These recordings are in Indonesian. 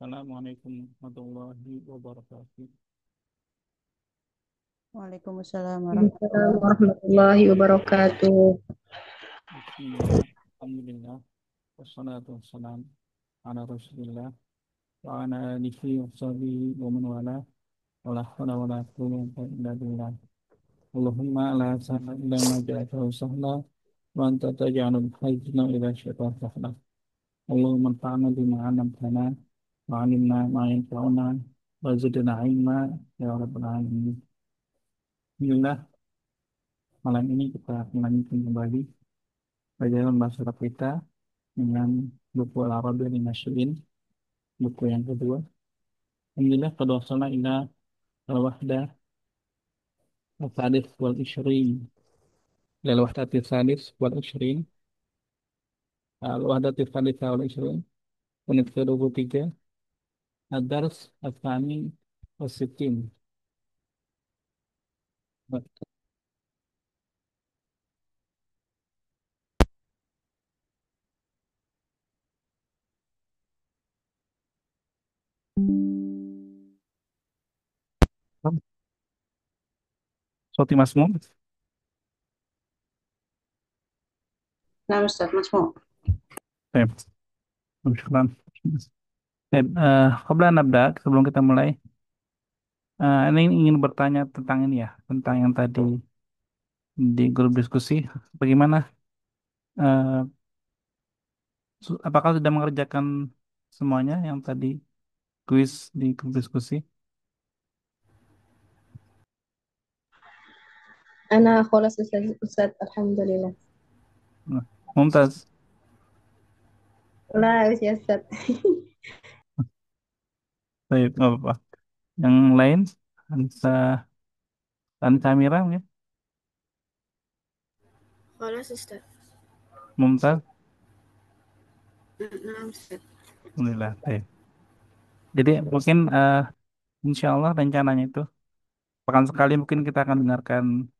Assalamualaikum warahmatullahi wabarakatuh. Waalaikumsalam Waalaikumsalam warahmatullahi warahmatullahi wabarakatuh. Bismillah, Alhamdulillah, wassalatu wassalam ala rasulillah wa ala alihi wa sahbihi wa man wala wa la hawla wa la quwwata illa billah. Allahumma la sahla illa ma ja'altahu sahla wa anta taj'alul hazna idza syi'ta sahla. Allahumma anfa'na bima 'allamtana wa 'allimna ma yanfa'una wa zidna 'ilma ya rabbal alamin. Alhamdulillah, malam ini kita melanjutkan kembali pelajaran bahasa Arab kita dengan buku Al-Arabi Nasyrin, buku yang kedua. Alhamdulillah, qad wasalna ila al-wahdah al-thalith wal ishrin. Ila al-wahdah al-thalith wal ishrin. Al-wahdah al-thalith wal ishrin. Unit ke-23. Ad-dars al-thani was-sittin. Soti Masmu. Nah, Ustaz, Mas Mo. Baik, syukran. Baik, qabla an nabda, sebelum kita mulai, ini ingin bertanya tentang ini ya, tentang yang tadi di grup diskusi. Bagaimana? eh, Apakah sudah mengerjakan semuanya yang tadi kuis di grup diskusi? Ana kholas Ustaz, alhamdulillah. Nah, Mumtaz. Lah, wis ya Ustaz. Baik, nggak apa-apa. Yang lain, Ansa, Ansa Mira, ya? خلاص استاذ. Mumtaz. نعم استاذ. Alhamdulillah. Baik. Jadi mungkin insya Allah rencananya itu pekan sekali mungkin kita akan dengarkan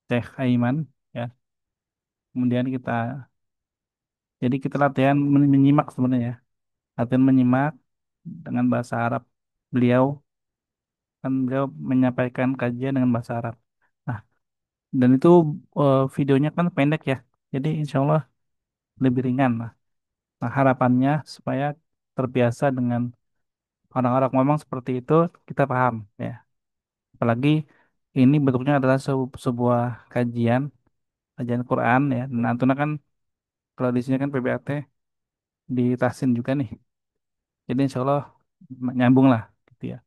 Syekh Aiman, ya. Kemudian jadi kita latihan menyimak sebenarnya, ya. Latihan menyimak dengan bahasa Arab. Beliau beliau menyampaikan kajian dengan bahasa Arab. Nah, dan itu videonya kan pendek ya. Jadi insya Allah lebih ringan lah. Nah, harapannya supaya terbiasa dengan orang-orang ngomong seperti itu, kita paham ya. Apalagi ini bentuknya adalah sebuah kajian Quran ya. Dan Antuna kan kalau di sini kan PBAT di Tahsin juga nih. Jadi insya Allah nyambung lah gitu ya.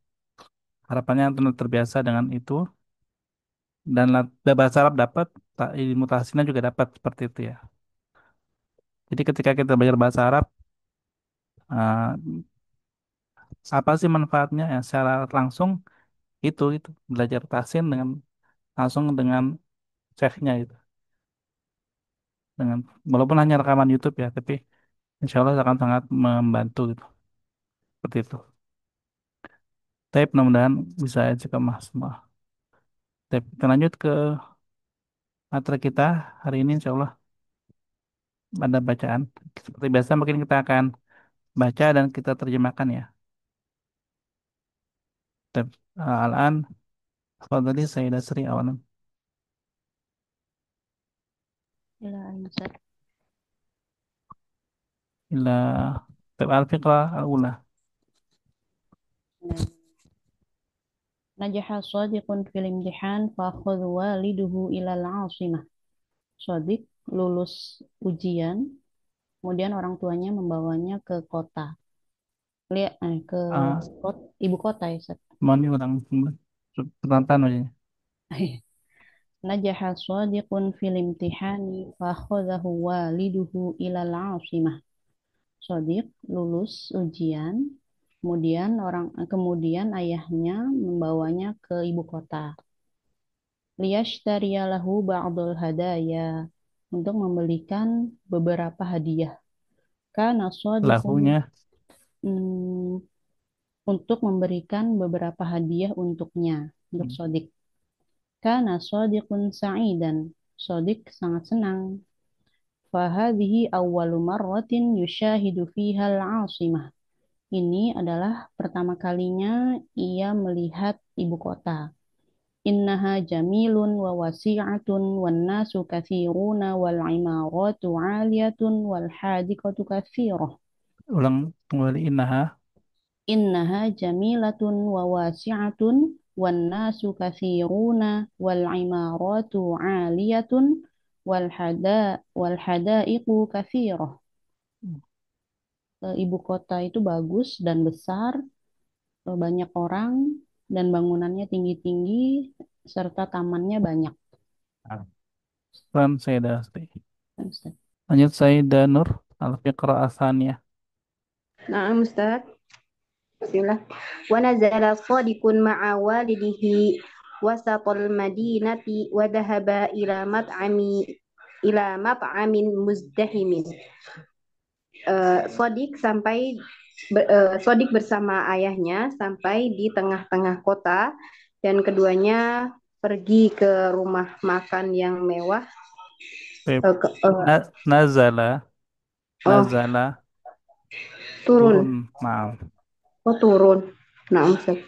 Harapannya Antuna terbiasa dengan itu dan bahasa Arab dapat, ilmu Tahsinnya juga dapat seperti itu ya. Jadi ketika kita belajar bahasa Arab, eh, apa sih manfaatnya ya secara langsung itu belajar tahsin dengan langsung dengan chefnya itu, dengan walaupun hanya rekaman YouTube ya, tapi insya Allah akan sangat membantu gitu, seperti itu. Tapi mudah-mudahan bisa aja ke mas semua. Tapi kita lanjut ke materi kita hari ini, insya Allah ada bacaan seperti biasa. Mungkin kita akan baca dan kita terjemahkan ya. Tapi al-an tadi saya Sri awalan. Ila Ustaz. Ila al-fiqrah al-ula. Najaha shadiqun fil imtihan fa akhadha waliduhu ilal asimah. Shadik lulus ujian, kemudian orang tuanya membawanya ke kota. Lihat ke Ah, ibu kota ya, Ustaz. Mohon diulang penonton aja. Najaha shadiqun fil imtihani fa akhadhahu waliduhu ilal asimah. Shadik lulus ujian, kemudian ayahnya membawanya ke ibu kota. Liyashtariya lahu ba'dul hadaya, untuk membelikan beberapa hadiah. Karena shadiqun, Lahunya. mm, untuk memberikan beberapa hadiah untuknya, untuk Sodik. Karena Sodikun sa'idan, Sodik sangat senang. Fahadihi awwalu marratin yushahidu fiha al-asimah. Ini adalah pertama kalinya ia melihat ibu kota. Innaha jamilun wa wasi'atun wan nasu katsiruna wal imaratu 'aliyatun wal hadiqatu katsirah. Ulang kembali innaha. Innaha jamilatun wa wasi'atun wan nasu katsiruna wal imaratu 'aliyatun wal hadaiqu katsirah. Ibu kota itu bagus dan besar, banyak orang dan bangunannya tinggi-tinggi serta tamannya banyak. Ran Sayyidah Asti. Kan, Ustaz? Lanjut Sayyidah Nur. Al-Fiqra Atsaniyah. Naam Ustaz. Bismillah. Wa nazala sadiqun ma'a walidihi wasatal madinati wa dhahaba ila mat'amin muzdahimin. Sodik bersama ayahnya sampai di tengah-tengah kota dan keduanya pergi ke rumah makan yang mewah. Baik. Eh, ke- eh, Nazala. oh, Nazala. Turun. turun. Maaf. Oh, turun. Nah, Ustaz.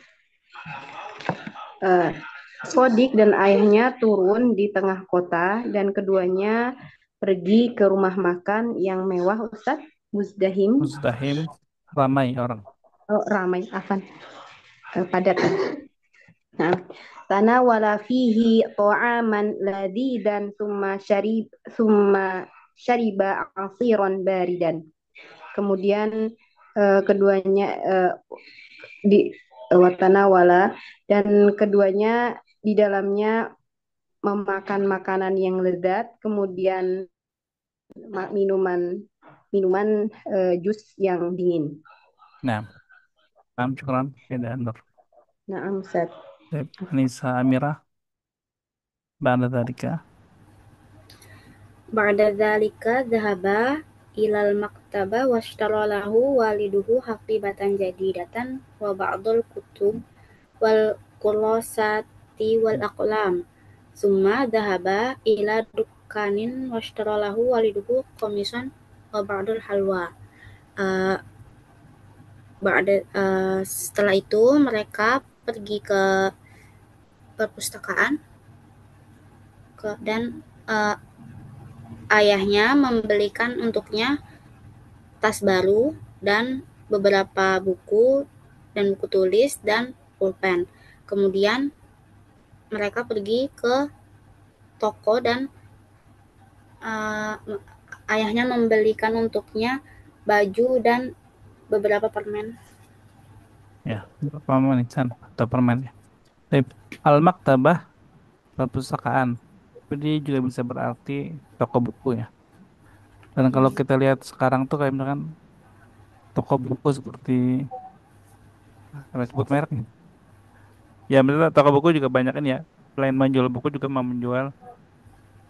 Eh, Sodik dan ayahnya turun di tengah kota dan keduanya pergi ke rumah makan yang mewah, Ustaz. Muzdahim. Mustahim. Ramai orang. Oh, ramai, afan. Padat. Nah, tanawala fihi ta'aman ladidan summa syariba asiran baridan. Kemudian keduanya di watanawala dan keduanya di dalamnya memakan makanan yang lezat, kemudian minuman minuman jus yang dingin. Nah, paham syukran. Sayyidah Nur. Nah, Ustaz. Baik. Anissa Amirah. Ba'da dzalika. Ba'da dzalika dhahaba ilal maktaba washtara lahu waliduhu haqibatan jadidatan wa ba'dul kutub wal kurasati wal aqlam. Summa dhahaba ila dukkanin washtara lahu waliduhu qamisan wa ba'dul halwa. Uh, Setelah itu mereka pergi ke perpustakaan dan ayahnya membelikan untuknya tas baru dan beberapa buku dan buku tulis dan pulpen. Kemudian mereka pergi ke toko dan ayahnya membelikan untuknya baju dan beberapa permen. Ya, berapa menisan atau permen ya. Baik. Al-Maktabah. Perpustakaan. Tapi dia juga bisa berarti toko buku ya. Dan kalau kita lihat sekarang tuh kayak misalkan toko buku seperti apa sebut merek nih. Ya misalnya toko buku juga banyak kan ya. Selain menjual buku juga mau menjual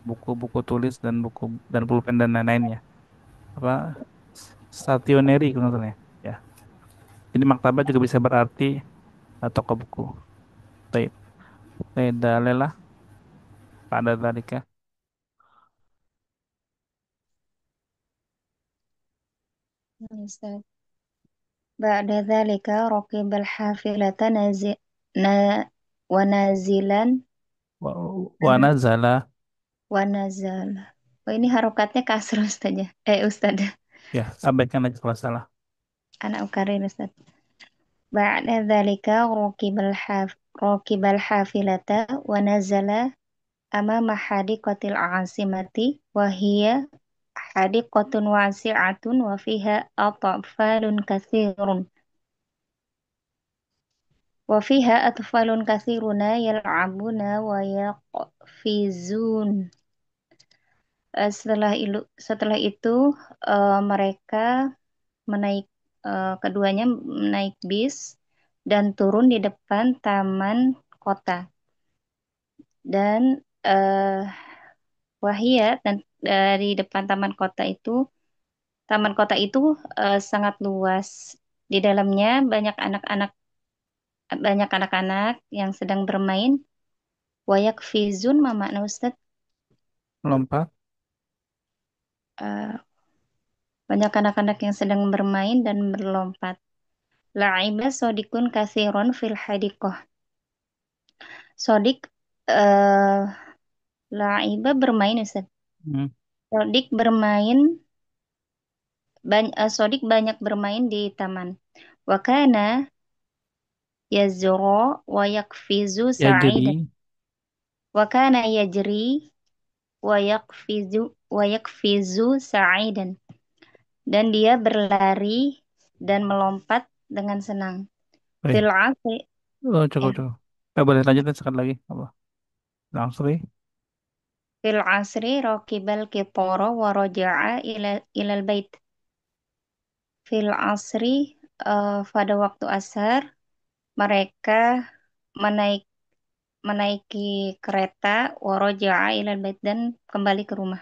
buku-buku tulis dan buku dan pulpen dan lain-lain ya. Apa stationery kalau nggak salah ya. Ya. Jadi maktabah juga bisa berarti toko buku. Baik. Beda lelah pada tadika. Ustaz. Ba'da dzalika raqibal hafilata na wa nazilan Wa nazala. wa nazala. Oh, ini harokatnya kasar Ustaz ya. Ustaz. Ya, abaikan aja kalau salah. Anak ukarin Ustaz. Ba'da dzalika raqibal hafilata wa nazala amama hadiqatil asimati wa hiya hadiqatun wasi'atun wa fiha atfalun katsirun. Wa fiha atfalun katsiruna yal'abuna wa yaqfizun. Setelah itu mereka menaik keduanya menaik bis dan turun di depan taman kota dan wahia dan dari depan taman kota itu sangat luas. Di dalamnya banyak anak-anak yang sedang bermain. Wayak fizun ma makna Ustadz? Lompat. Eh, banyak anak-anak yang sedang bermain dan berlompat. La'iba sodikun katsiron fil hadiqah. Sodik eh la'iba bermain Ustaz. Hmm. Sodik bermain Sodik banyak bermain di taman. Wakana yazro wa yakfizu Ya jadi, sa'idan. Wakana yajri wa yakfizu sa'idan. Dan dia berlari dan melompat dengan senang. eh, Fil asri, oh, cukup ya. cukup. Boleh lanjutin sekali lagi, apa? Langsung. Fil asri rokibal kitoro wa roja'a ilal bait. Fil asri pada waktu asar mereka menaik menaiki kereta waraja'a ilal bait dan kembali ke rumah.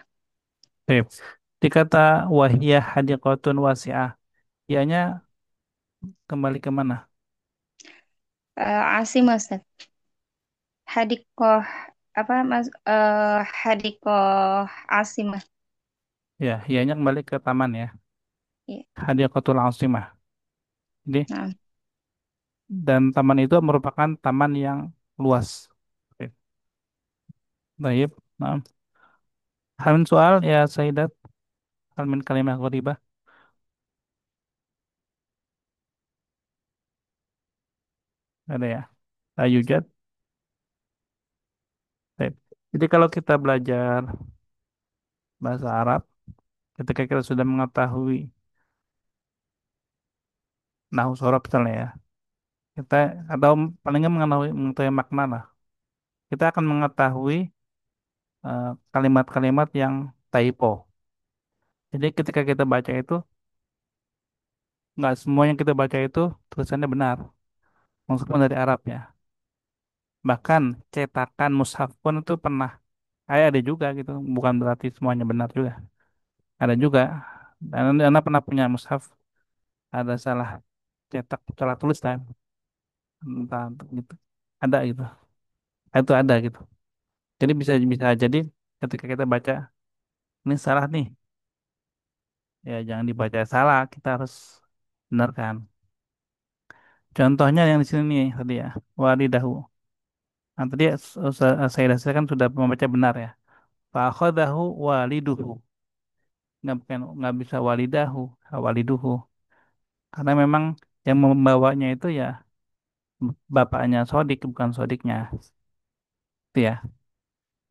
Sip. Di kata wahiyah hadiqatun wasi'ah. Ianya kembali ke mana? Asim Ustaz. Hadikoh apa Mas Hadikoh Asimah. Ya, ianya kembali ke taman ya. Ya. Hadiqatul asimah. Jadi, Nah, dan taman itu merupakan taman yang luas. Oke. Baik. Nah, Hamin soal ya Sayyidat. Hamin kalimah gharibah. Ada ya. La yujad. Baik. Jadi kalau kita belajar bahasa Arab, ketika kita sudah mengetahui nahu sorof misalnya ya, kita atau paling nggak mengetahui makna lah. Kita akan mengetahui kalimat-kalimat yang typo. Jadi ketika kita baca itu, nggak semua yang kita baca itu tulisannya benar, meskipun dari Arab ya. Bahkan cetakan mushaf pun itu pernah, ada juga gitu, bukan berarti semuanya benar juga. Ada juga. Dan Anda pernah punya mushaf, ada salah cetak, salah tulisan, entah gitu. Ada gitu. Itu ada gitu. Jadi bisa bisa jadi ketika kita baca ini salah nih, ya jangan dibaca salah, kita harus benarkan. Contohnya yang di sini nih tadi ya, walidahu. Nah, tadi saya dasarkan sudah membaca benar ya. Fa'akhadahu waliduhu. Nggak bisa walidahu, waliduhu. Karena memang yang membawanya itu ya bapaknya Sodik, bukan Sodiknya. Itu ya.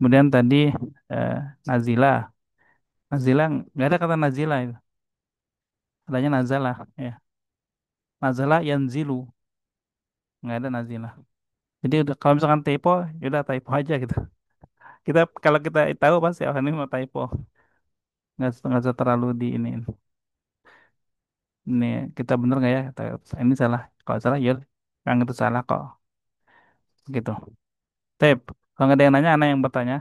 Kemudian tadi eh, Nazila. Nazila, nggak ada kata Nazila itu. Adanya Nazalah. Ya. Nazalah yanzilu. Nggak ada Nazila. Jadi kalau misalkan typo, ya udah typo aja gitu. Kita kalau kita tahu pasti oh ini mau typo. Nggak usah terlalu di ini. Ini kita bener nggak ya? Ini salah. Kalau salah ya yang itu salah kok. Gitu. Tip. Kalau nggak ada yang nanya, anak yang bertanya.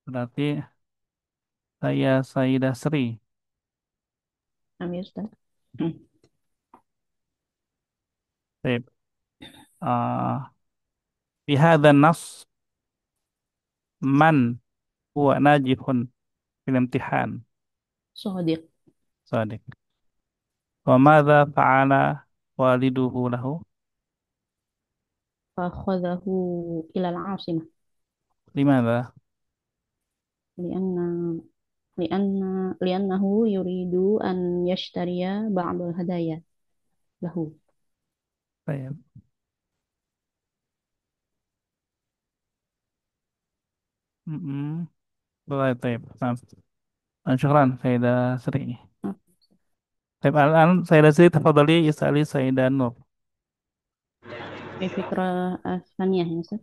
Berarti saya Sayyidah Sri. Amin Ustaz. Hmm. Tip. Fi hadzal nas man huwa najihun fil imtihan. Shodiq. Sadiq. Wa madza fa'ala waliduhu lahu? Fakhadahu ilal asimah. Limadza? Lianna liannahu yuridu an yashtariya ba'dal hadaya lahu. Baik. Mm-mm. Boleh, baik. Nah, syukran, Sayyidah Sri. Baik, Al-an, Sayyidah Sri, tafadhali yas'ali Sayyidah Nur. Fi fikrah asaniyah ya Ustaz.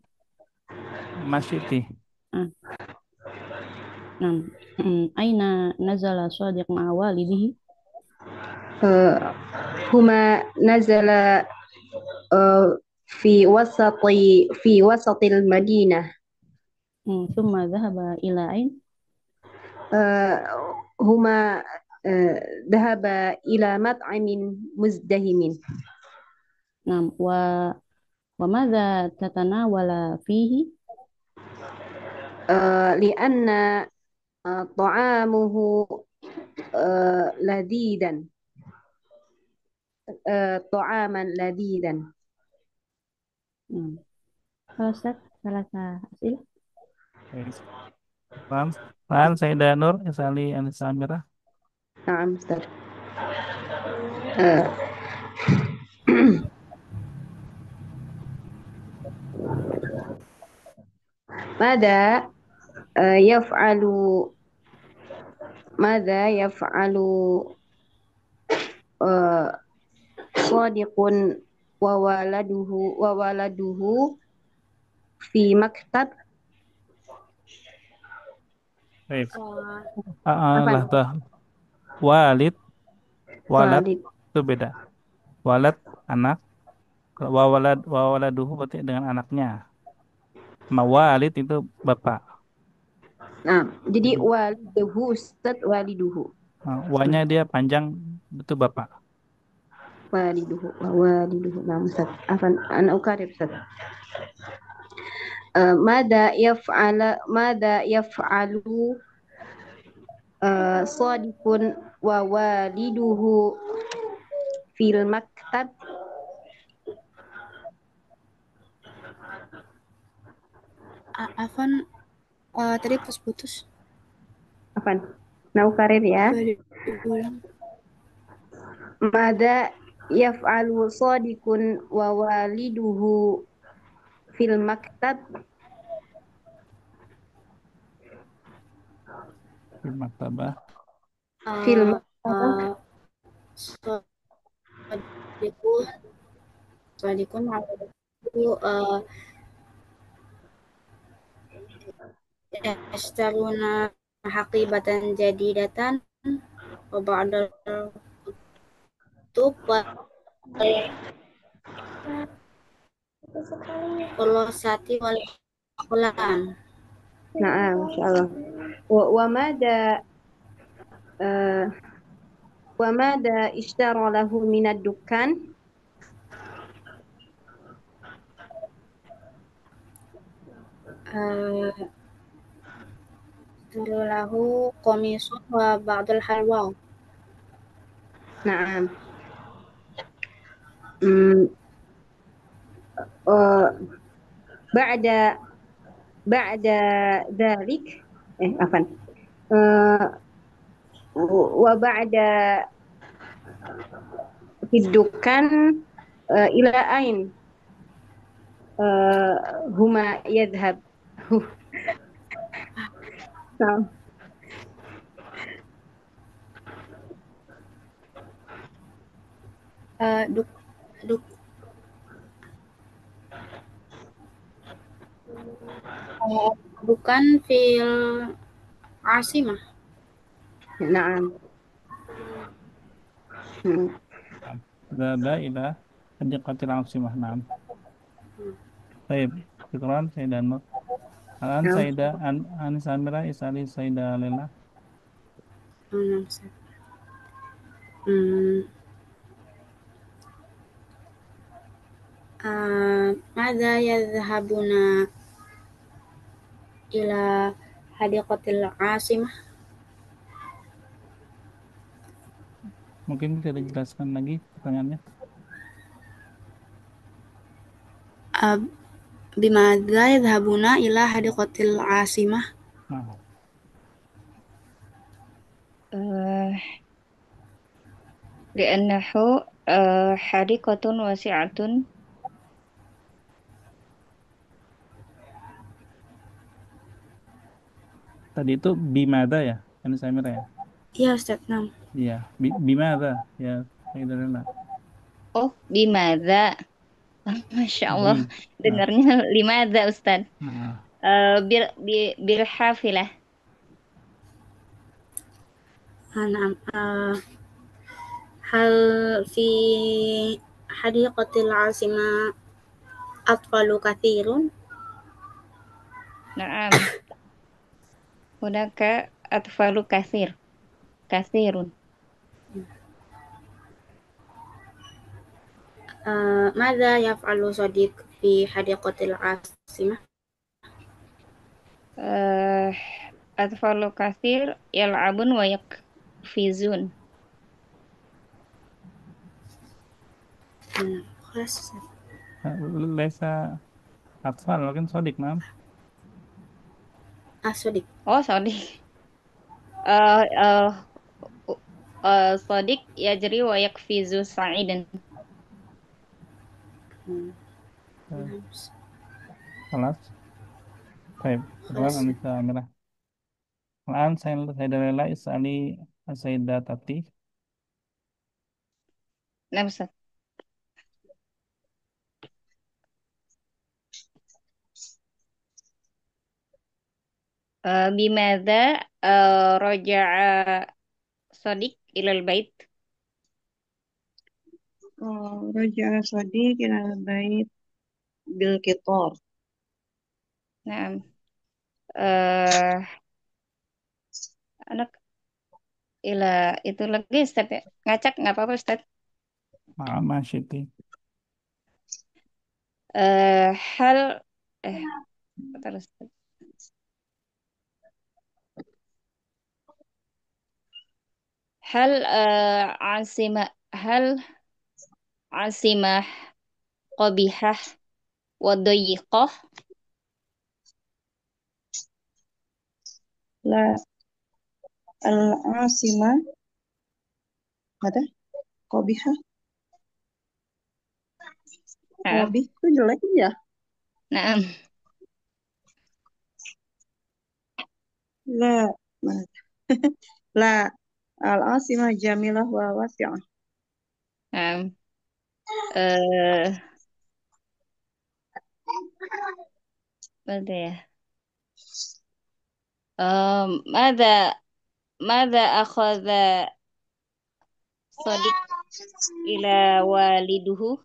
Masyiti. Ah, nah. Aina nazala Shodiq ma'a walidihi? هما نزل في وسط المدينة. ثم ذهب إلى أين؟ هما ذهب إلى مطعم مزدهم. نعم. وماذا تتناول فيه؟ لأن طعامه لذيذا. ta'aman ladidan. Hmm. Kalau Ustaz, salah asil. Baik. Paham? Paham, Sayyidah Nur, Isali, Anissa Amira. Naam, Ustaz. Eh, Mada yaf'alu Mada yaf'alu eh, Sadiqun wa waladuhu fi maktab. Baik. Uh, Apa? Lah tuh. Walid, walad Walid. itu beda. Walad anak, kalau wawaladuhu berarti dengan anaknya. Mawalid itu bapak. Nah, jadi Jadi waliduhu Ustaz, waliduhu. wanya dia panjang itu bapak. Waliduhu. Nah, Ustaz. Ana ukarib, Ustaz. Mada yaf'alu sadiqun wa waliduhu fil maktab. Afan, tadi pas putus. Apaan? Nah, ukarib ya. Coba diulang. Mada yaf'alu sadiqun wa waliduhu fil maktab. Di maktabah. Fil Uh, maktabah. Sodikun, sodikun itu yashtaruna haqibatan jadidatan wa ba'dal kutub wal qolosati wal aqlam. Nah, Masya Allah. Wa mada ishtara lahu minad dukkan. Lahu komisun wa ba'dal halwa. Nah, mm, uh, ba'da ba'da dzalik afan. Wa ba'da hiddukan ila ain huma yadhhab. Nah, Duk, duk, bukan fil asimah. nah. Ada ila hadiqatil asimah. Naam. Baik. Syukran Sayyidah Nur. Alan Sayyidah Anissa Amira, Isali Sayyidah Lela. Hmm. Mada yadhhabuna ila hadiqatil asimah. Mungkin bisa dijelaskan lagi pertanyaannya. Bimadza yadhhabuna ila hadiqatil asimah. Nah, لأنه حديقة واسعة. tadi itu bimada ya, Anissa Amira ya. Iya Ustaz, nam. Iya, bimada ya, Sayyidah Lela. Oh, بماذا. Masya Allah, Bi. Nah, dengarnya limada Ustaz. nah. Bilhafilah. Nam. Hal fi hadiqatil asimah atfalu kathirun. Naam. Hunaka atfalu kathirun. Mada yaf'alu sadiq fi hadiqatil asimah. Atfalu kathir yal'abun wa yakfizun. خلاص. ليس أطفال ولكن صديق. نعم. صديق. Oh, Sodik. Uh, Sodik yajri wa yakfizu sa'idan. آه، خلاص. طيب شكرا خلاص. أنسة أميرة. الآن Sayyidah Lela اسألي السيدة تاتي. Nah, Ustaz. Bimada raja'a Sodik ilal bait. رجع صديق إلى البيت بالقطار. Nah, eh anak ila itu lagi Ustaz ya. Ngacak nggak apa-apa Ustaz. ماشي تي. Hal eh terus hal hal asimah qabihah wa dayiqah. لا، العاصمة ماذا؟ قبيحة. Nah, Qabih itu jelek ya? nah, لا. ماذا؟ لا، العاصمة جميلة وواسعة. nah, eh Apa ya? Mada mada akhadha Sodik ila waliduhu.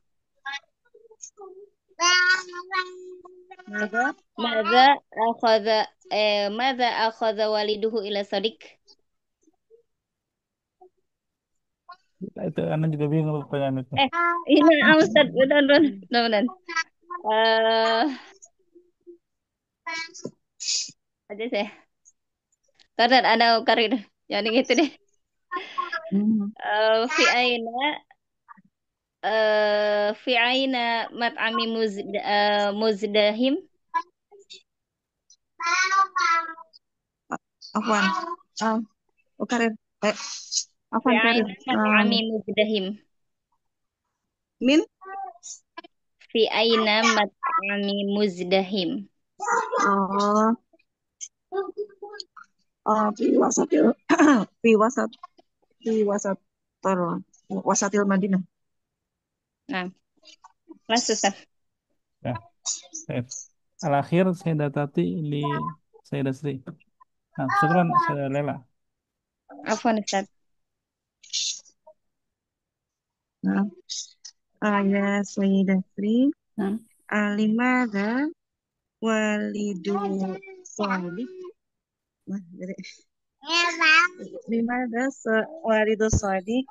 ماذا؟ Mada akhadha mada akhadha waliduhu ila Sodik. Itu Anda juga bingung pertanyaan itu. Eh, ini Ustaz, benar benar benar. Benar. Eh, aja saya. Karena ada karir. Yang gitu deh. Fi aina fi aina mat'ami muzdahim. Afwan. Karir. Fi Afwan karir. aina mat'ami muzdahim. Min? Fi aina mat'ami muzdahim. Oh, في وسط في وسط في وسط وسط المدينة. Nah, langsung Ustaz. Ya, baik. Al-akhir Sayyidah Tati li Sayyidah Sri. Nah, syukran Sayyidah Lela. Afwan Ustaz. نعم. يا سيدة سري، Nah, لماذا والد صادق لماذا والد صادق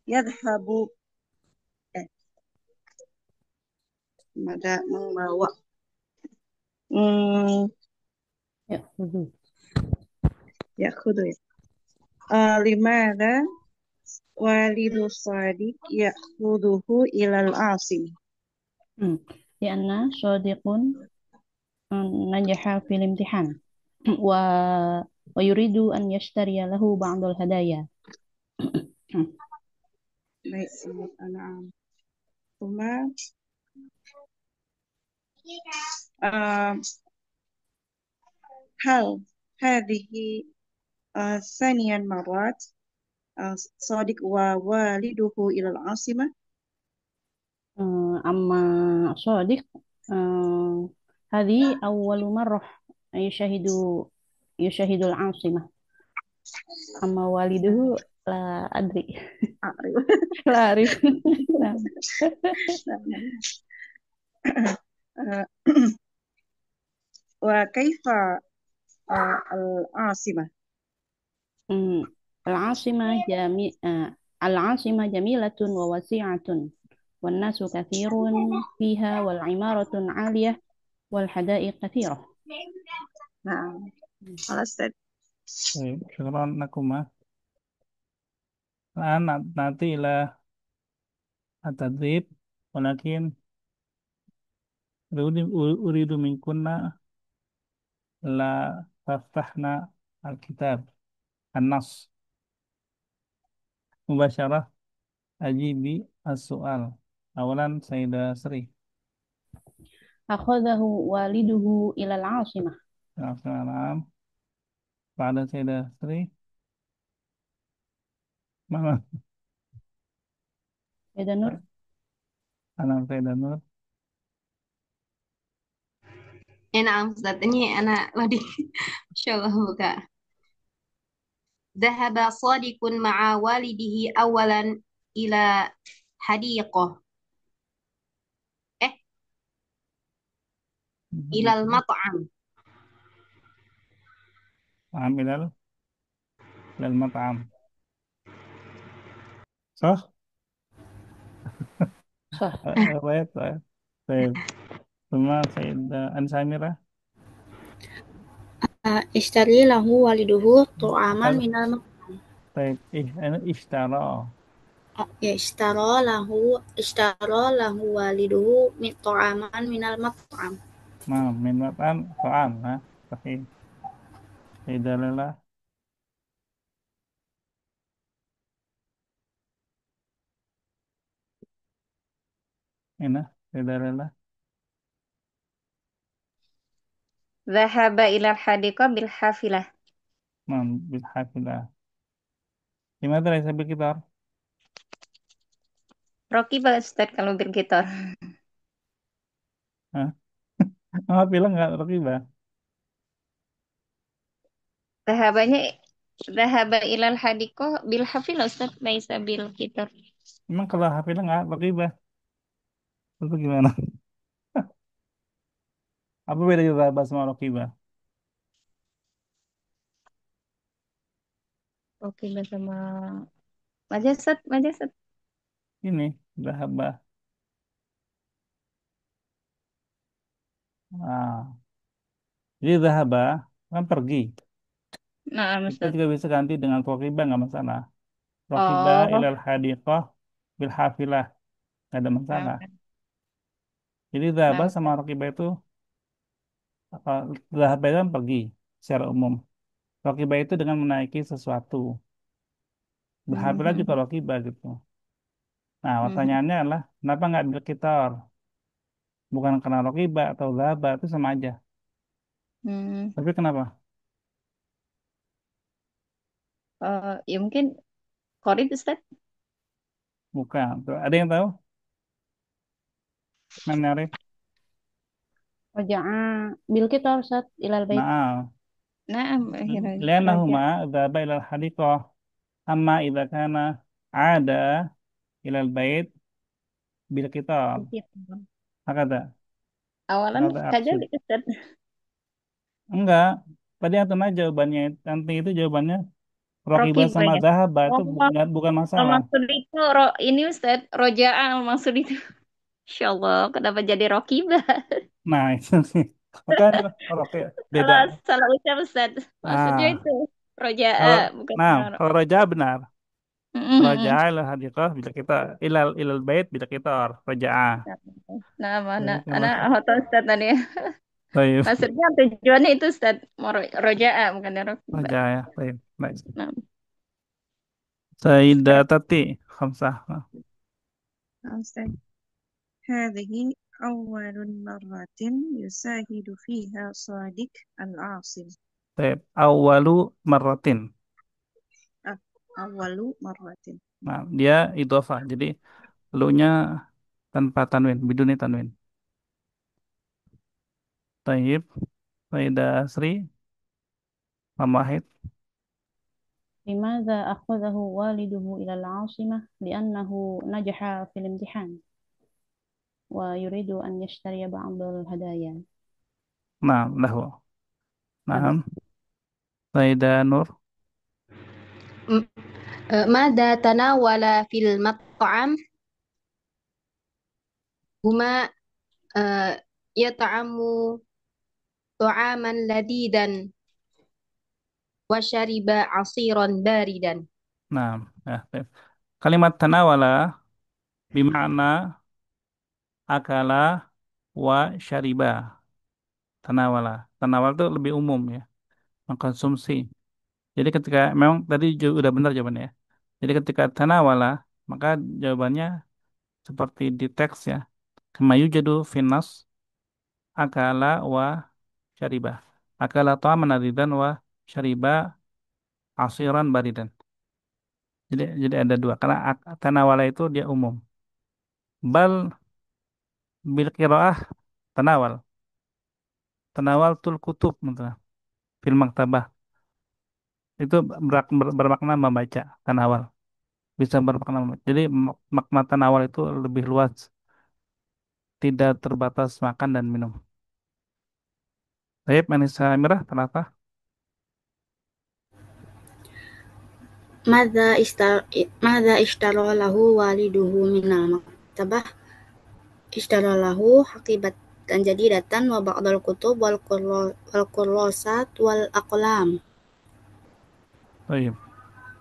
يذهب ماذا membawa ya, يأخذ لماذا والد صادق يأخذه إلى العاصمة. لأن صديق نجح في الامتحان و... ويريد أن يشتري له بعض الهدايا. نعم. ثم هل هذه ثانيا مرات صادق ووالده إلى العاصمة؟ أما صادق هذه أول مرة يشاهد يشاهد العاصمة. أما والده لا أدري. لا أعرف. نعم. وكيف العاصمة؟ العاصمة جميلة وواسعة والناس كثير فيها والعمارة عالية والحدائق كثيرة. نعم. خلاص. Baik, syukran lakum. نأتي إلى التدريب ولكن أريد منكن لا تفتحنا الكتاب النص مباشرة أجيبي السؤال أولا سيدة سري. Akhadahu waliduhu ilal asimah. Salam. Pada Sayyidah Sri. Mana? Sayyidah Nur. Anak Sayyidah Nur. Enak Ustaz, ini anak tadi. Masya Allah buka. ذهب صادق مع والده أولا إلى حديقة إلى المطعم. Amilal lal mat'am. صح؟ Sah. Baik, baik. Baik. ثم Sayyidah Ansamira. Ishtari lahu waliduhu tu'aman Akal. minal Baik. Ishtara. ya ishtara lahu waliduhu tu'aman minal mat'am. Nah, min mat'am ta'am. Nah, sahih. Sayyidah Lala. Ini. Sayyidah Lala. Dhahaba ilal hadiqah bil hafilah. Nah, bilhafilah. Gimana dari sambil kita? Rocky Pak Ustaz kalau bergitar. Hah? Bilang nggak Rokibah? Dhahabanya dhahaba ilal hadiqah bil hafilah Ustaz laisa bil gitar. Emang kalau hafilah nggak Rokibah? Itu gimana? Apa bedanya Rokibah sama Rokibah? Rocky sama Majasat, Majasat. Ini, Zahabah. Nah, jadi Zahabah kan pergi. Nah, Kita Ustaz. juga bisa ganti dengan Rokibah nggak masalah. Rokibah Oh, ilal hadiqah bil hafilah. Nggak ada nah, masalah. Jadi nah, Zahabah sama Ustaz. Rokibah itu, apa, Zahabah itu kan pergi secara umum. Rokibah itu dengan menaiki sesuatu. Berhafilah juga Mhm, Rokibah gitu. Nah, mhm, pertanyaannya adalah, kenapa nggak bil kitor? Bukan karena Rokibah atau Zahabah, itu sama aja. mhm. Tapi kenapa? Ya mungkin Qorib Ustaz. Bukan. Tuh, ada yang tahu? Menarik. Raja'a bil kitab Ustaz ilal bait. Nah, Nah, akhirnya raja. lianahuma dhaba ilal hadiqah amma idza kana ada ilal bait bil kitab. Begitu. Hakata. Awalan Hakata aqsud. kadzalik Ustaz. Enggak. Tadi yang tengah jawabannya nanti itu jawabannya Rokibah Rokibah sama ya. Zahaba itu Oh, bukan masalah. maksud itu ini Ustaz, roja'ah maksud itu. Insya Allah, kenapa jadi Rokibah? Nah, itu sih. Makanya Roki beda. Salah, salah ucap Ustaz. Maksudnya Ah, itu kalau roja'ah, bukan Rok. kalau Raja benar. Raja Mm-mm. ilal hadiqah bila kita ilal ilal bait bila kita Raja'ah. Nah, mana? Jadi Anak masalah. hotel Ustaz tadi. Baik. Maksudnya tujuannya itu Ustaz, mau roja'ah, bukan Rokibah. Raja ya. Baik. Baik. Nah, Sayyidah sekarang Tati Khamsah. Ustaz. هذه أول مرة يشاهد فيها صادق العاصم. Baik. Awalu marratin. آه، أول مرة. Nah, dia idhofah. Jadi lu-nya tanpa tanwin, biduni tanwin. Taib. Sayyidah Sri Wahid. Limadza akhadahu waliduhu ilal asimah li'annahu najaha fil imtihan wa yuridu an yashtariya ba'dal hadaya. Nah, lahu. Hadis. Nah, Sayyidah Nur. ماذا تناول في المطعم هما يطعم طعاما لذيذا وشرب عصيرا باردا. Nah, baik. Kalimat tanawala bimakna akala wa syariba. Tanawala. Tanawal itu lebih umum ya, mengkonsumsi. Jadi ketika memang tadi udah benar jawabannya ya. Jadi ketika tanawala, maka jawabannya seperti di teks ya. Kama yujadu finnas akala wa syariba. Akala ta'aman nadidan wa syariba asiran baridan. Jadi ada dua. Karena tanawala itu dia umum. Bal bil qiraah tanawal. Tanawal tul kutub misalnya. Fil maktabah. Itu bermakna membaca tanawal. Bisa bermakna membaca. Jadi makna tanawal itu lebih luas. Tidak terbatas makan dan minum. Baik, Manisa Amirah, kenapa? ماذا اشترى له والده من المكتبة اشترى له حقيبة جديدة وبعض الكتب والكراسات والأقلام. Baik.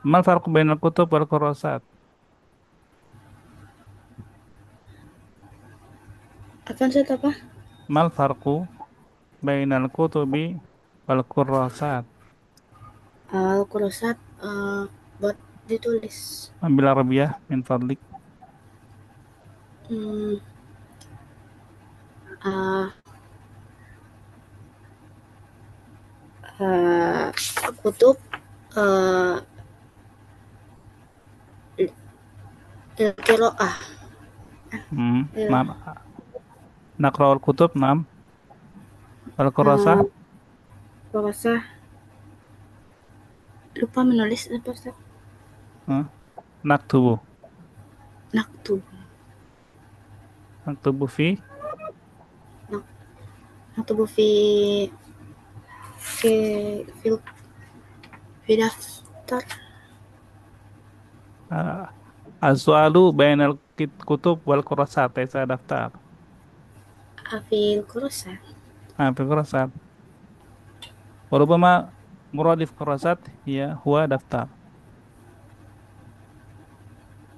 Mal farqu bainal kutub wal kurasat? Apa sih apa? Mal farqu bainal kutubi wal kurasat? Kurosat buat ditulis. Ambil Arabiyah min fadlik. Hmm, uh, uh, Kutub uh, Qiraah. Il, Nam, nakra'ul kutub, nam. Wal kurasah, uh, Kurasa lupa menulis apa Ustaz? hmm, naktubu. Naktub. Naktubu fi, Nak- Naktubu fi fil fi daftar uh, as-su'alu bainal kutub wal kurasat. Saya daftar. fil kurasa. Fi kurasat. Warubama muradif kurasat, ya, huwa daftar.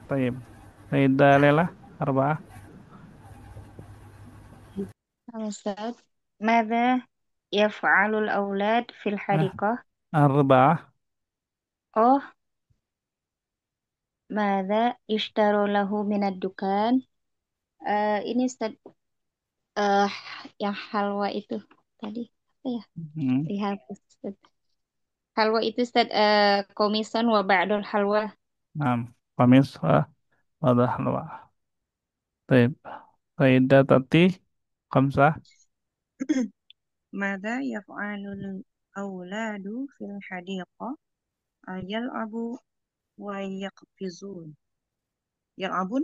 Taib. Faidah lelah, arba'ah. Halo Ustaz. Mada yaf'alul aulad fil Nah, hadiqah? arba'ah. Oh, mada ishtaru lahu minad dukan? Ini Ustaz, eh yang halwa itu tadi apa ya? Hmm. Dihapus Ustaz. Halwa itu Ustaz, komisan wa ba'dul halwa. Nah, kamis, wadah, luah. Taib. Faidah tati, kamsah. ماذا يفعل الأولاد في الحديقة يلعب ويقفزون يلعبون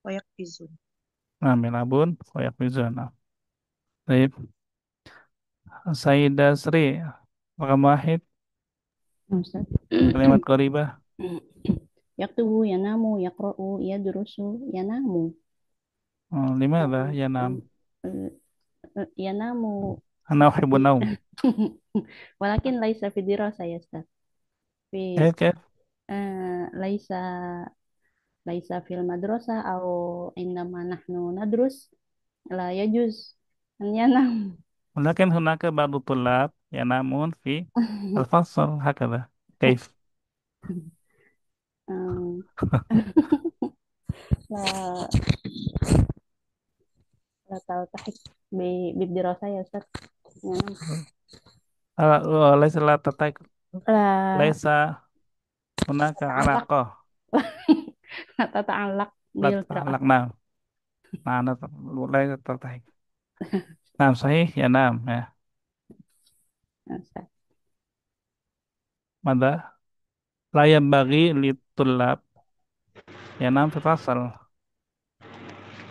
ويقفزون. Nah, milabun, koyak mizuna. Taib. Sayyidah Sri, Rakam wahid, Ustaz. kalimat qoribah. Yaktubu yanamu yaqra'u yadrusu yanamu. Lima ada, Uh, ya nam. uh, Yanamu Ana uhibbu fi naum. walakin laisa fi dirasa ya Ustaz. Fi Kif? laisa laisa fil madrasah au indama nahnu nadrus la yajuz an yanam. Walakin hunaka ba'du tulab, ya namun fi al-fasl, hakada. Kaif? Um, la la taltahik bidirasa ya Ustaz. Yanam. Laisa la tatak, La laisa hunaka ta'allaq alaqah. la tata'allaq La bil qira'ah. tata'alaq, nam. Nah, laisa tatahik. Nam, sahih, ya nam, ya. Ustaz. Mada? La bagi li tulab, ya nam fi fasl.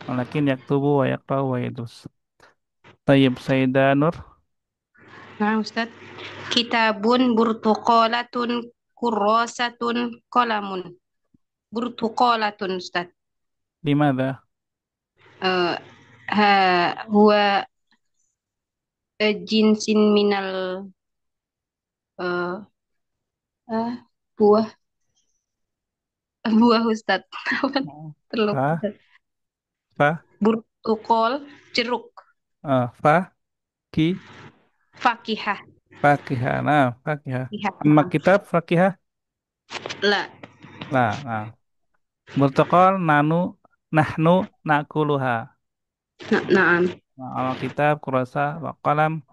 Walakin yaktubu wa yaqra'u wa yadus. Tayyib, Sayyidah Nur. Nah, Ustaz. Kitabun burtuqalatun kurrasatun qalamun. Burtuqalatun, Ustaz. Limada? Eh, huwa jinsin minal eh, buah buah Ustadz. Apa? Oh, Terlupa. fa, fa, Burtukol, jeruk, fa, ki, fakihah, fakihah. Nah, fakihah. fakihah. Amma Nah, kitab fakihah. la, Lah, nah. Burtokol, nahnu, nakuluha. naam, Nah, al-kitab, kurasa, wa qalam,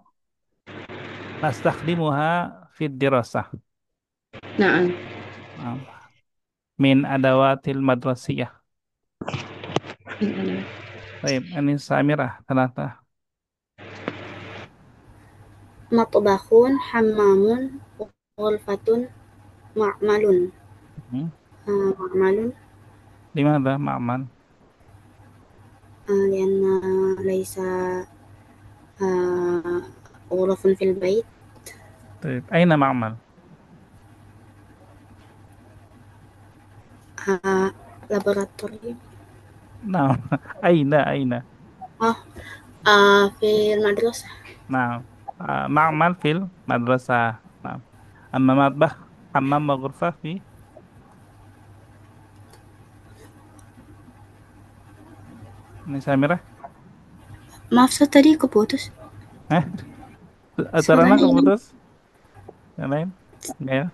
nastakhdimuha fid dirasah. naam. Nah, min adawatil madrasiyah. Baik, ini Samirah, ternyata. Matbakhun, hammamun, ghurfatun, ma'malun. Hmm. Ma'malun, Di mana Ma'man? لأن ليس غرف في البيت. Baik, aina Ma'man? Laboratorium. Nah, aina. Oh, في المدرسة. Nah, Ma'man fil madrasah. Nah, amma matbah, hammam wa ghurfah fi. Ini Samirah. Maaf, saya tadi keputus. Eh, acaranya Suaranya hilang. keputus? Yang lain? Enggak ya?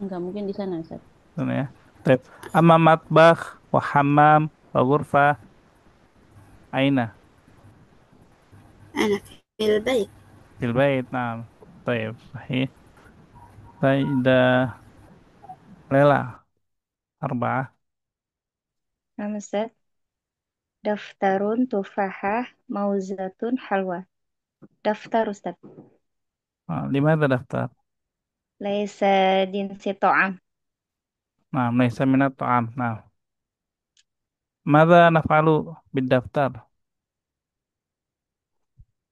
Enggak mungkin di sana, Ustaz. Benar ya. Baik. Amma matbah wa hammam wa ghurfah aina أنا في البيت. fil bait. Nah, baik. Sahih. Faidah Lela arba'ah. Nah, Ustaz. Daftarun tufahah mauzatun halwa. Daftar Ustaz. Nah, lima daftar. Laisa jinsi to'am. Nah, laisa minat ta'am. Nah, mada naf'alu bid daftar?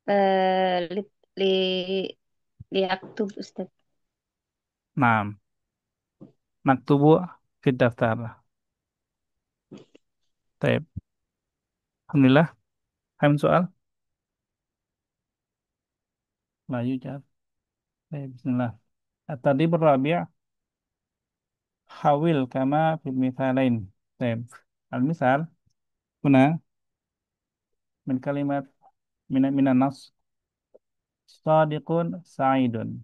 Eh, li, li, liaktub Ustaz. Nah, naktubu fid daftar. Baik. Alhamdulillah. Kami soal. La yujad. Baik, bismillah. Tadi berabi' hawil kama fil mithalain. Baik. Al-misal huna min kalimat minan nas sadiqun sa'idun.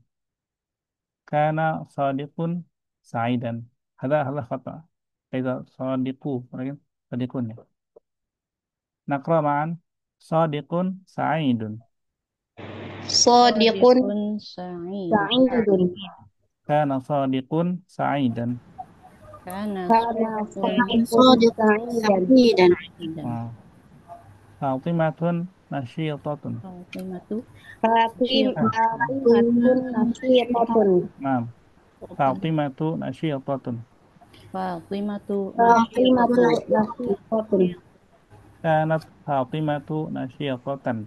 Kana sadiqun sa'idan. Hada khata. Kaiza sadiqu, mungkin sadiqun ya. Naqra ma'an sadiqun sa'idun. Sadiqun, Sadiqun sa'id. sa'idun, Kana sadiqun sa'idan. Kana kana sadiqun sadiqun, صادق sa'idan. سعيدا. sa'idan. Ah, Fatimatun nasyitatun. Fatimatu Ah, Fatimatun nasyitatun. Nah, nasyiratun. Fatimatu nasyitatun. Fatimatu Fatimatu nasyiratun. nasyitatun. Kanat Fatimatu nasyitatan.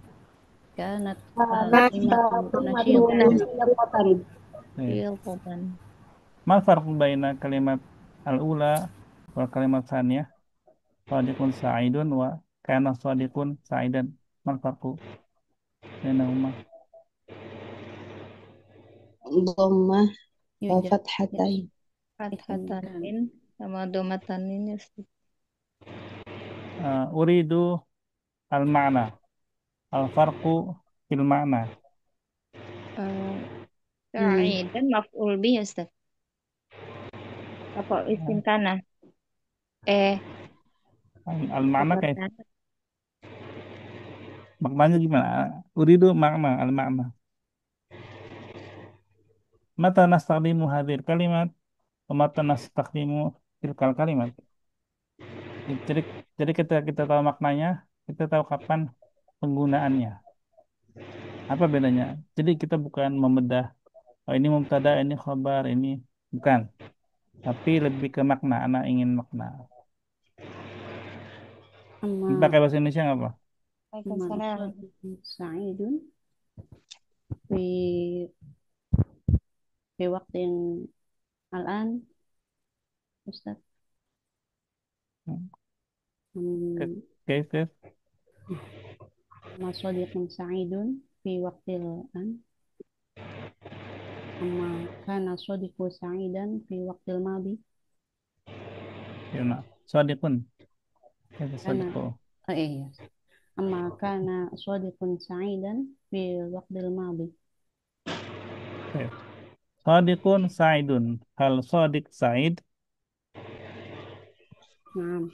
Kanat Kanat Fatimatu Fatimatu nasyiratun. nasyitatun. Eh, Nasyiratun. Ma farq baina kalimat al-ula wa kalimat tsaniyah? Sadiqun sa'idun wa kana sadiqun sa'idan. Mal farqu bainahuma? Dhammah wa Yujad. fathatain. Ismkan. Fathatanin sama domatanin ya Ustaz. Uridu al-ma'na. Al-farqu fil ma'na. Eh, Hmm. Sa'idan maf'ul bih ya Ustaz. Apa isim kana? Eh, Al-ma'na kabar kayak kana. maknanya gimana? Uridu makna al-ma'na. Mata nastakhdimu hadir kalimat wa mata nastakhdimu tilkal kalimat. Jadi, jadi ketika kita tahu maknanya, kita tahu kapan penggunaannya. Apa bedanya? Jadi kita bukan membedah, oh ini mubtada, ini khabar, ini bukan. Tapi lebih ke makna, anak ingin makna. Amma Pakai bahasa Indonesia nggak apa? man Waalaikumsalam. sadiqun sa'idun fi fi waqtin al-an Ustaz. Hmm, Oke. amma sadiqun sa'idun fi waqtil an amma kana sadiqu sa'idan fi waqtil madi. Yuna. Sadiqun. Kaifa Kana sadiqu. iya. Amma kana sadiqun sa'idan bil waqtil madi. Baik. Sadiqun Sa'idun. Hal Sadiq Sa'id. Naam.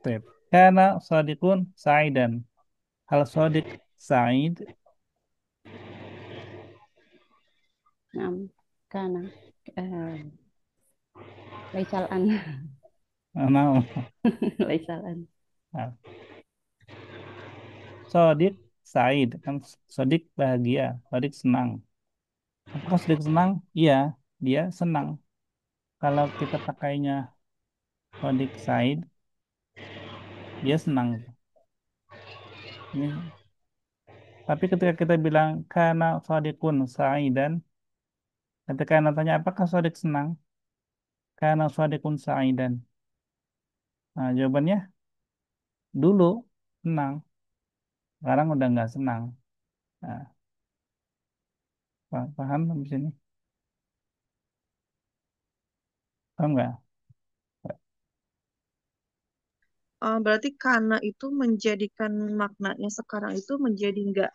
Baik. Kana Sadiqun Sa'idan. Hal Sadiq Sa'id. Naam. Kana eh laisal an. Nah, Laisal an. nah. Sadiq Sa'id. Kan Sadiq bahagia. Sadiq senang. Apakah Sadiq senang? Iya, dia senang. Kalau kita pakainya Sadiq Sa'id, dia senang. Ini, tapi ketika kita bilang kana Sadiqun Sa'idan, ketika nanya apakah Sadiq senang? Kana Sadiqun Sa'idan. Nah, jawabannya dulu senang, sekarang udah nggak senang. Nah, paham di sini? Paham nggak? Berarti karena itu menjadikan maknanya sekarang itu menjadi nggak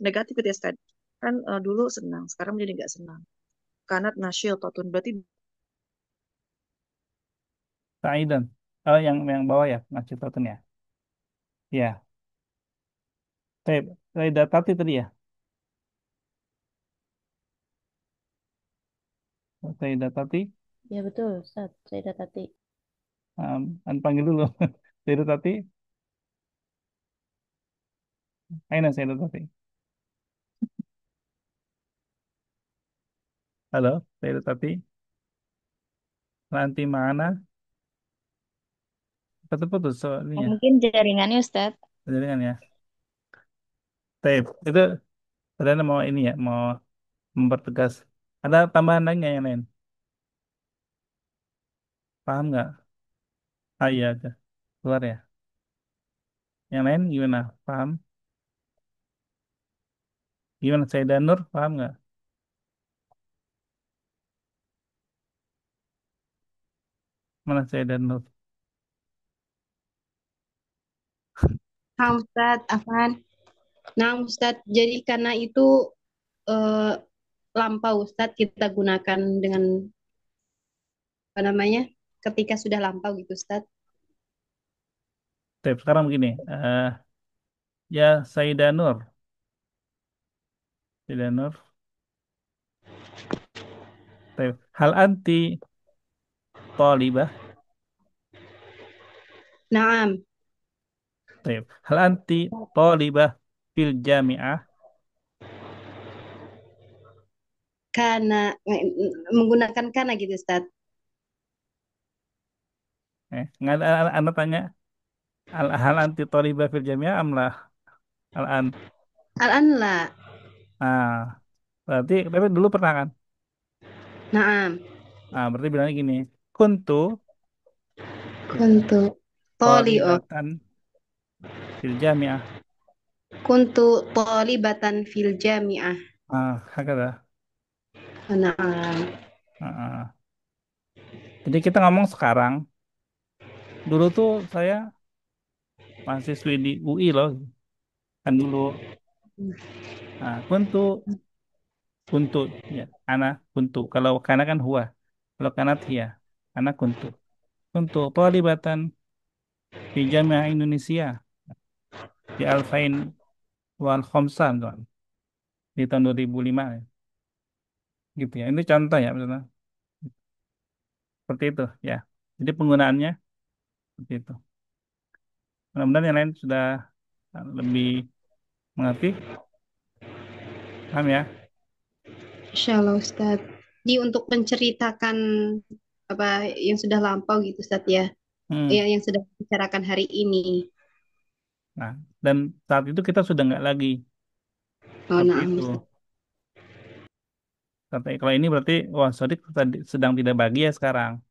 negatif gitu ya, Ustaz. Kan dulu senang, sekarang menjadi nggak senang. Karena nasyiltatun berarti Sa'idan. Oh, yang bawah ya, Mas Ciptaton ya. Ya, saya tadi tadi ya. Saya tadi, Ya betul, Ustaz. Saya tadi. panggil dulu. Saya tadi, ayo saya tadi. Halo, saya tadi. Nanti mana? Putus-putus soalnya. Mungkin jaringannya Ustadz. Jaringan ya. Itu saudara mau ini ya, mau mempertegas. Ada tambahan lagi nggak yang lain? Paham nggak? Ah iya aja. Keluar ya. Yang lain gimana? Paham? Gimana saya dan Nur? Paham nggak? Mana saya dan Nur? Nah, Ustadz, Afan. Nah, Ustadz, jadi karena itu eh, lampau Ustadz kita gunakan dengan apa namanya? Ketika sudah lampau gitu Ustadz. Sekarang begini. Ya Sayyidah Nur. Sayyidah Nur. Hal anti talibah. Naam, Hal anti talibah fil jami'ah. karena menggunakan karena gitu Ustadz. Nggak ada anda tanya hal anti talibah fil jami'ah amlah al an. Al-an la. Nah, berarti tapi dulu pernah kan? Naam, Nah, berarti bilangnya gini. Kuntu kuntu oh. talibatan fil jami'ah. Kuntu talibatan fil jami'ah. Hakata. Naam. Ah. Jadi kita ngomong sekarang. Dulu tuh saya mahasiswi di UI loh. Kan dulu. Nah, kuntu ya, ana kuntu. Kalau kana kan huwa. Kalau kanat hiya, ana kuntu. Kuntu talibatan di Jamiah Indonesia di Alfain wal Khomsan kan, di tahun 2005 ya. Gitu ya. Ini contoh ya maksudnya. Seperti itu ya. Jadi penggunaannya seperti itu. Mudah-mudahan yang lain sudah lebih mengerti, paham ya? Insya Allah Ustadz. Jadi untuk menceritakan apa yang sudah lampau gitu Ustadz ya. Hmm. Ya, yang sedang dibicarakan hari ini. Nah, dan saat itu kita sudah nggak lagi Oh, seperti naam itu. Ustadz. Kalau ini berarti wah Sodik sedang tidak bahagia sekarang.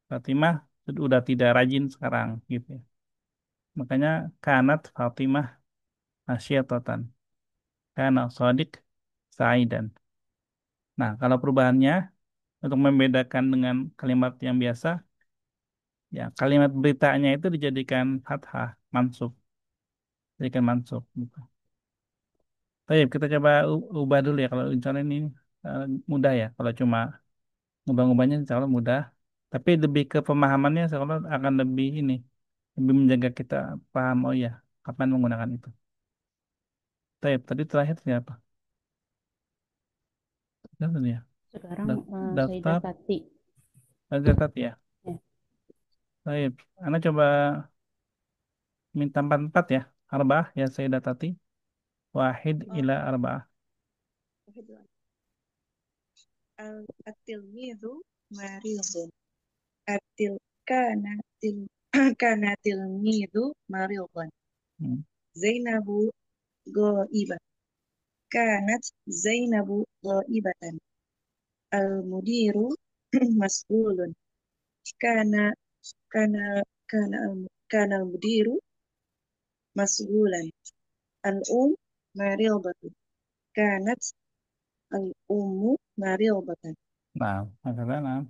Fatimah udah tidak rajin sekarang gitu ya. Makanya kanat Fatimah asyatatan. Kana Sodik Saidan. Nah, kalau perubahannya untuk membedakan dengan kalimat yang biasa, ya kalimat beritanya itu dijadikan fathah, mansub, dijadikan mansub. Gitu. Baik, kita coba ubah dulu ya. Kalau misalnya ini eh, mudah ya. Kalau cuma ngubah-ngubahnya insya Allah mudah. Tapi lebih ke pemahamannya insya Allah akan lebih ini. Lebih menjaga kita paham, oh ya, kapan menggunakan itu. Baik, tadi terakhir siapa? Daftar ya. Sekarang Sayyidah Daftar, Tati. daftar ya. Ya. Baik, Anda coba minta empat ya. Arba'ah ya saya datati. Wahid ila Oh, arba'ah. At-tilmidhu maridun. Atil kana til kana tilmidhu maridun. Hmm. Zainabu ghaiba. Kanat Zainabu ghaibatan. Al-mudiru mas'ulun. Kana kana kana al-mudiru mas'ulan. Al-um maridatu. Kanat al-ummu maridatan. Nah, makanya nah.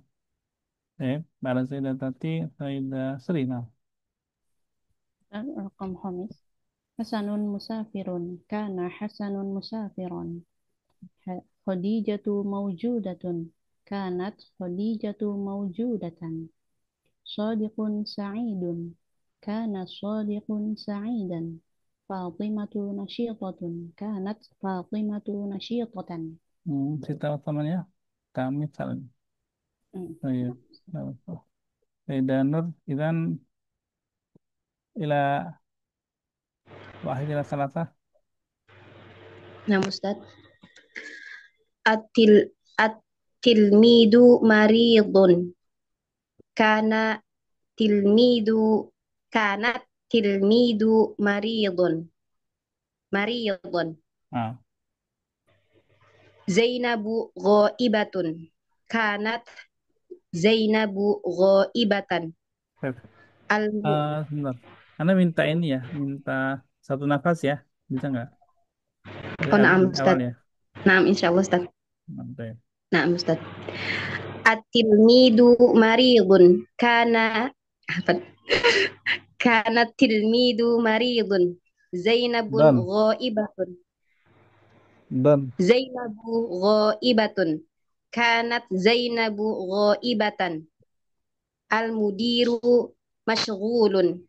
Barang saya datati, saya seri. Nah, Raqam khamis. Hasanun musafirun. Kana Hasanun musafiron. Khadijatu mawjudatun. Kanat Khadijatu mawjudatan. Sadiqun sa'idun. Kana sadiqun sa'idan. Fatimatu nasyitatun. Kanat Fatimatu nasyitatan. cerita temannya kami saling. Hmm. Saya, saya Nur, idan ila wahid ila salasa. Nah, Ustaz. Atil at-tilmidu maridun. Kana tilmidu kanat tilmidu maridun. Maridun. Nah, Zainabu ghaibatun. Kanat Zainabu ghaibatan. baik. Al Sebentar. Anda minta ini ya, minta satu nafas ya, bisa nggak? Dari Oh, na'am awal Ustaz. ya. Na'am insyaallah Ustaz. Oke. Na'am Ustaz. At-tilmidu maridun. Apa? Kana tilmidu maridun. Zainabun Dan, ghaibatun. dan. Zainabu ghaibatun. Kanat Zainabu ghaibatan. Al-mudiru masyghulun.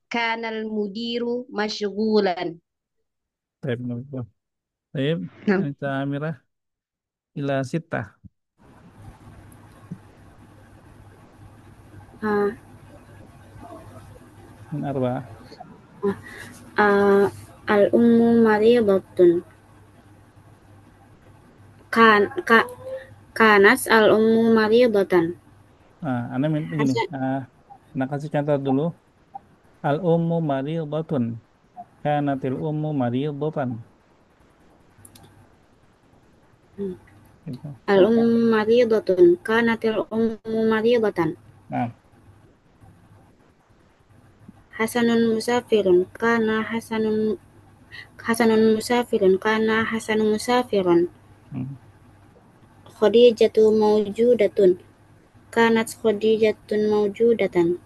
Kana al-mudiru masyghulan. Baik, baik. Nah, Anita Amirah ila sita Ah, min arba. ah, al-ummu maridatun. Kan ka, kanas al-ummu maridatan. Nah, Anda minta gini. Anda kasih contoh dulu. Al ummu maridatun. Kanatil ummu maridatan. Gitu. Al-ummu maridatun. Kanatil ummu maridatan. Nah, Hasanun musafirun. Hasanun musafirun. hmm. Khadijatu mawjudatun. Kanat Khadijatun mawjudatan.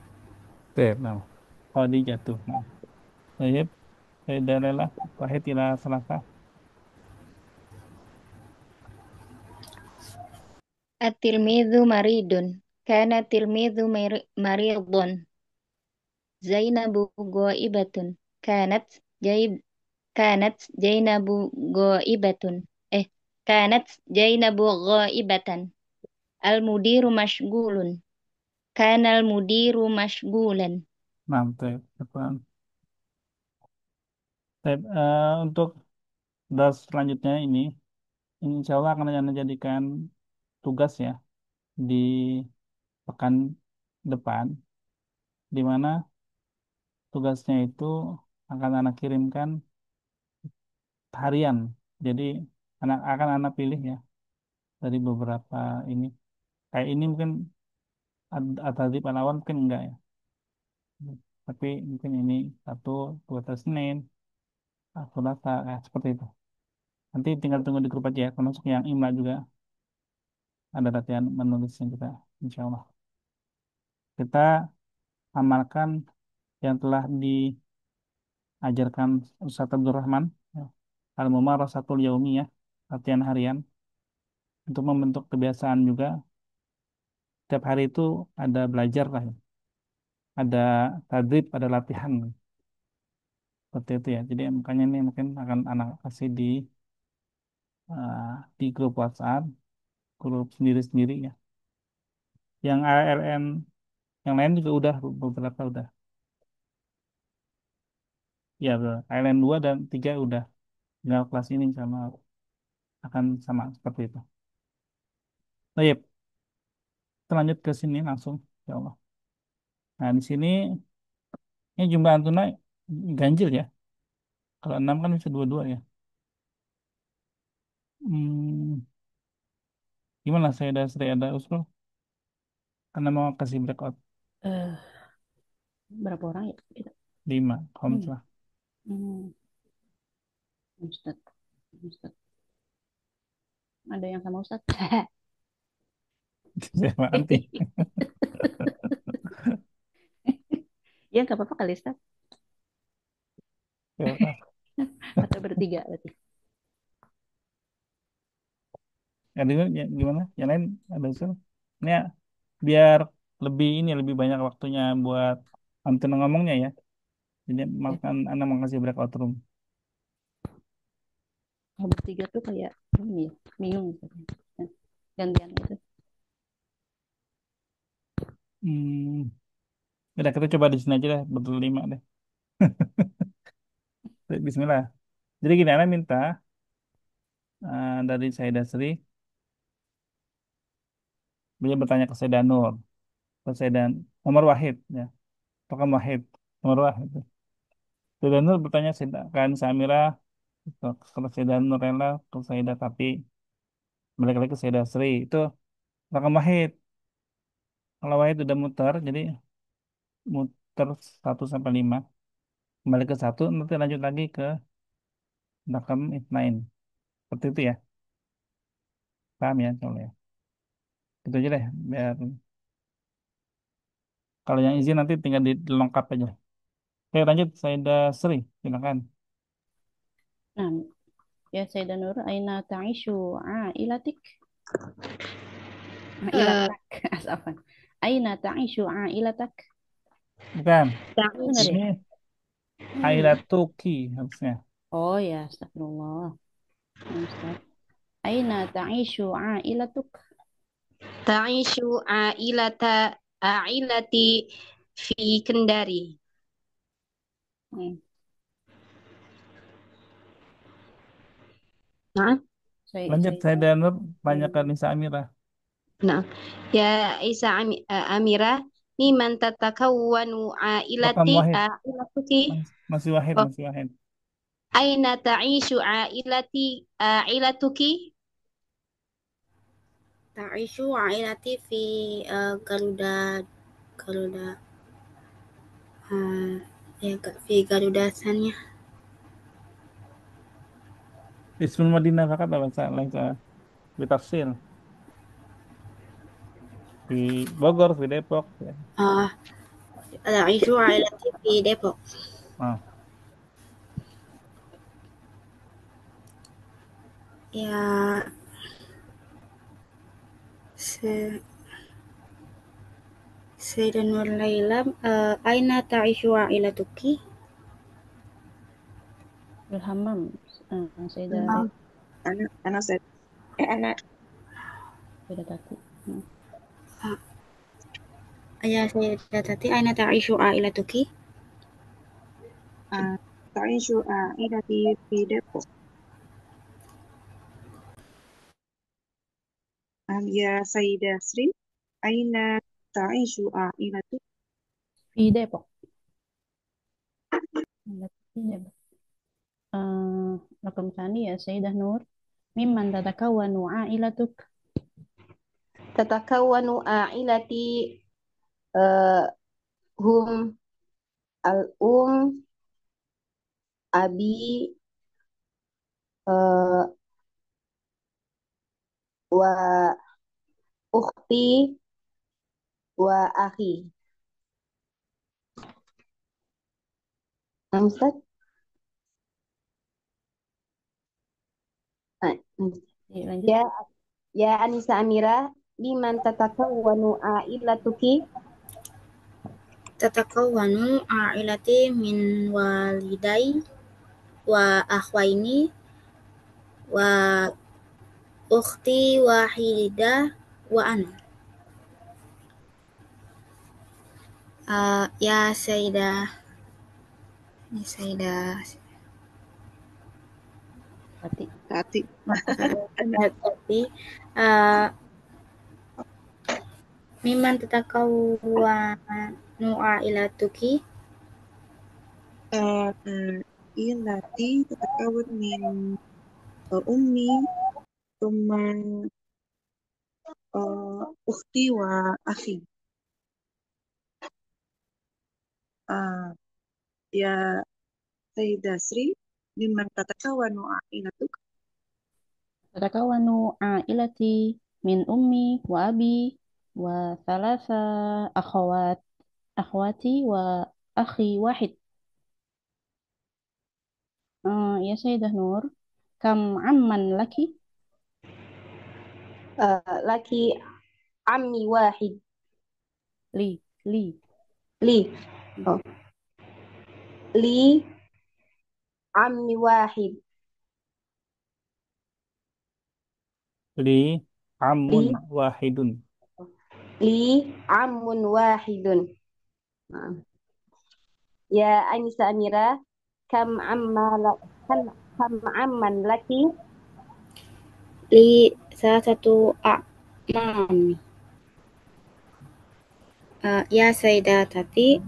Baik, nah. Khadijatuh. Nah, baik. Saya lela. Wahid ila salasa. At-tilmidhu maridun. Kana tilmidhu maridun. Zainabu ghaibatun. Kanat jaib kanat Zainabu ghaibatun. Eh, kanat Zainabu ghaibatan. Al-mudiru mashgulun. Kana al-mudiru mashgulan. Nah, baik. Depan. Baik, untuk das selanjutnya ini insya Allah akan Anda jadikan tugas ya di pekan depan, di mana tugasnya itu akan anak kirimkan harian. Jadi anak pilih ya dari beberapa ini. Kayak ini mungkin Atadib Alawan mungkin enggak ya. Tapi mungkin ini satu dua hari Senin, Selasa, seperti itu. Nanti tinggal tunggu di grup aja ya, termasuk yang Imla juga. ada latihan menulisnya kita, insya Allah. Kita amalkan yang telah diajarkan Ustaz Abdul Rahman, ya. Al-Mumarasatul Yaumiyah, latihan harian, untuk membentuk kebiasaan juga. Setiap hari itu ada belajar lah, ya. Ada tadrib, ada latihan. Seperti itu ya. Jadi makanya ini mungkin akan anak kasih di grup WhatsApp, grup sendiri-sendiri ya. Yang ARN, yang lain juga udah, beberapa udah. Ya, betul. ARN 2 dan 3 udah. Tinggal kelas ini sama akan sama seperti itu. Baik, kita lanjut ke sini langsung. Ya Allah. Nah, di sini ini jumlah tunai ganjil ya. Kalau 6 kan bisa dua-dua ya. Hmm, gimana saya ada Sri ada usul? Karena mau kasih breakout Eh, berapa orang ya kita? 5. Kamu Hmm. lah. Hmm. Ustad. Ustad. Ada yang sama Ustad? Saya anti. Ya nggak apa-apa kali Ustad. Ya, Atau bertiga berarti. gimana? Yang lain ada usul? Ini ya, biar lebih ini lebih banyak waktunya buat Antun ngomongnya ya. Jadi Ya, makan anak mau kasih breakout room. kalau bertiga tuh kayak ini ya, bingung misalnya. Gantian itu. Hmm, udah kita coba di sini aja deh, berlima deh. Bismillah. Jadi gini, Ana minta dari Sayyidah Sri, beliau bertanya ke Sayyidah Nur, ke Sayyidah nomor Wahid, ya, Tokam Wahid, nomor Wahid. Sayyidah Nur bertanya kan Samira, ke Sayyidah Nur rela, ke Sayyidah Tapi, balik lagi ke Sayyidah Sri, itu Tokam Wahid. Kalau Wahid udah muter, jadi muter 1 sampai 5, kembali ke 1, nanti lanjut lagi ke Rakam Itnain. Seperti itu ya, paham ya, kalau ya. Itu aja deh, biar kalau yang izin nanti tinggal dilengkap aja. Oke, lanjut Sayyidah Sri, silakan. Nah, ya Sayyidah Nur, aina ta'ishu ailatik? Eh, Ailatak, asafan. Aina ta'ishu ailatak? Bukan, Benar Ta'ish. ya? ini Hmm. Ailatuki harusnya. Oh ya, astagfirullah. Ya, Ustaz. Aina ta'ishu ailatuk? Ta'ishu ailati fi Kendari. Hmm. Nah, Lanjut Sayyidah Sayyidah Nur, Nur. tanyakan Nisa Amira. nah. Ya Isa Amira, miman tatakawwanu Rokam Wahid, ailatuki. masih Wahid, Oh, masih Wahid. aina ta'ishu ailatuki? Ta'ishu ailati fi Garuda Garuda eh, ya fi Garuda Sanya. Ismul Madinah fakat apa salah saya ditafsir di Bogor, di Depok. Ya. Ah, Ta'ishu ailati fi Depok. Ah, Ya, se Sayyidah Nur Laila, aina ta'ishu ailatuki? Ilhamam. Sayyidah Hmm. Anak saya anak Sayyidah Tati. Hmm. Ya Sayyidah Tati, aina ta'ishu ailatuki? تعيش عائلتي في ديبو. يا سيدة سري، أين تعيش عائلتك؟ Di Depok. Di Depok. Rakam Sani ya Sayyidah Nur. Mimman tatakawwanu ailatuk? Tatakawwanu ailati eh, hum al-um abi eh, wa ukhti wa akhi. Nah, Ustaz? Nah, Lanjut. ya ya Anissa Amira, biman tatakawwanu ailatuki? Tatakawwanu a'ilati min walidai wa akhwaini wa ukhti wahidah wa ana. Ya Sayyidah, ya Sayyidah, Berarti Tati. tapi uh, miman tatakawwanu a'ilatuki. Ilati tatakawun min ummi thumma ukhti wa akhi. Ah, ya Sayyidah Sri, mimman tatakawanu a'ilatuk. tatakawanu ailati min ummi wa abi wa thalatha akhawat akhwati wa akhi wahid. Ya Sayyidah Nur, kam amman laki? Laki ammi wahid. Li, li. Li. Oh. Li ammi wahid. Li amun Li wahidun. li ammun wahidun. Nah. Ya Anissa Amira, kam amma kam amman laki? Li salah satu a'mami. Ya Sayyidah Tati,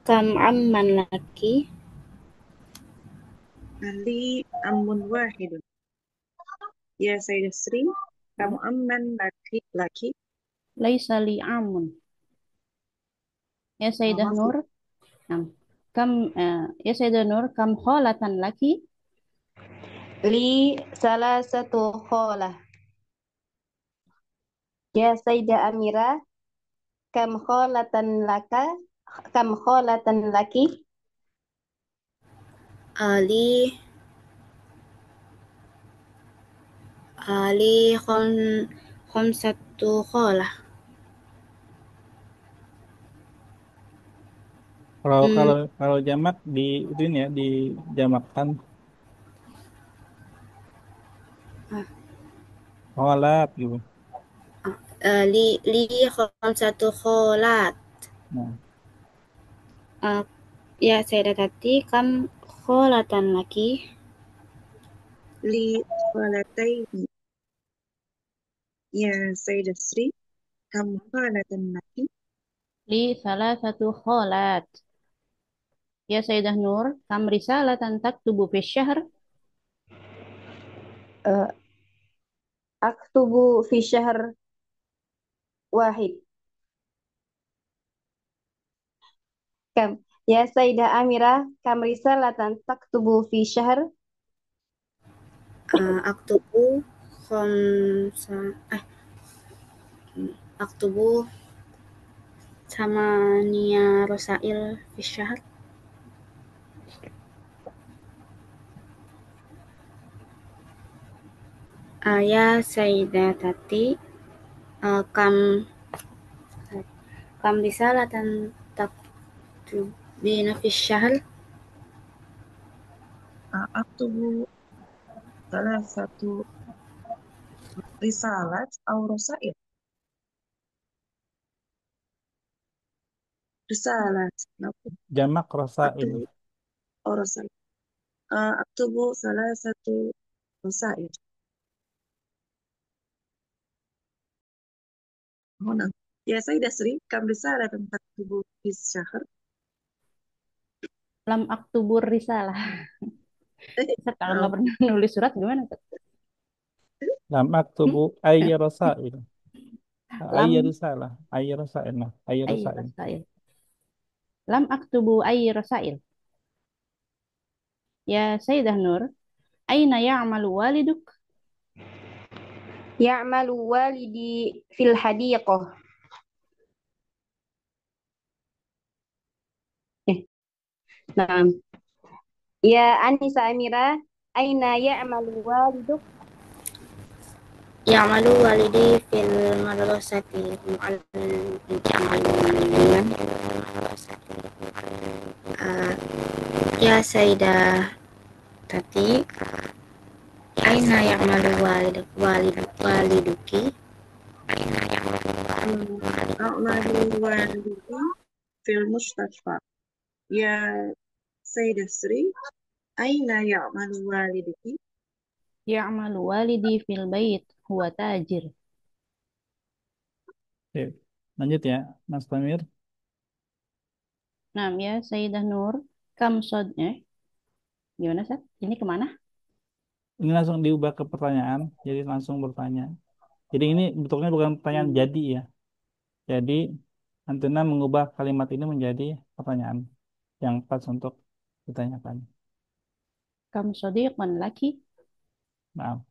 kam amman laki? Ali amun wahidun. Ya Sayyidah Sri, kamu amman laki. Laisa li amun. Ya Sayyidah Maaf, Nur, kam ya Sayyidah Nur, kam kholatan laki? Li salah satu kholah. Ya Sayyidah Amira, kam kholatan laka? Kam kholatan laki? Ali Ali satu kholah. Kalau Hmm, kalau kalau jamak di itu ini ya dijamakkan ah, sholat gitu. li satu kholat. Nah, Uh, ya Sayyidah Tati, kam kholatan laki? li kholataini. Ya Sayyidah Sri, kamu kholatan laki. Li salah satu kholat. Ya Sayyidah Nur, kam risalatan taktubu fi syahr? Uh, aktubu fi syahr wahid. Kam. Ya Sayyidah Amira, kam risalatan taktubu fi syahr? Aktubu khomsa aktubu sama Nia Rosail Fisyahat. Ya Sayyidah Tati, kam risalatan taktubina fi syahr. Aktubu salah satu risalat atau rosail. Risalat. jamak rasail. Aktubu rosail. Aktubu salah satu rosail. Huna. Ya Sayyidah Sri, kam risalat taktubu fi syahr. Lam aktubur risalah. Ustaz, kalau nggak pernah nulis surat gimana tuh? Lam aktubu ayy rasail. Ayy Lam risalah. Ayy rasail. Nah, ayy ay rasail. rasail. Lam aktubu ay rasail. Ya Sayyidah Nur, aina ya'malu waliduk? Ya'malu walidi fil hadiqah. Nah, ya Anisa Amira, aina ya'malu waliduk? Ya'malu walidi fil madrasati mu'alliman. Ya Sayyidah Tati, aina ya'malu waliduki? أعمل والدي في المستشفى. يا سيدة سري، أين يعمل والدك؟ Ya'malu walidi fil bait huwa tajir. Oke. Lanjut ya, Mas Tamir. Nah, ya Sayyidah Nur, kam sod gimana Sat? Ini kemana? Ini langsung diubah ke pertanyaan, jadi langsung bertanya. Jadi ini bentuknya bukan pertanyaan jadi ya. Jadi Antuna mengubah kalimat ini menjadi pertanyaan yang pas untuk ditanyakan. Kam sodiqan laki? Maaf.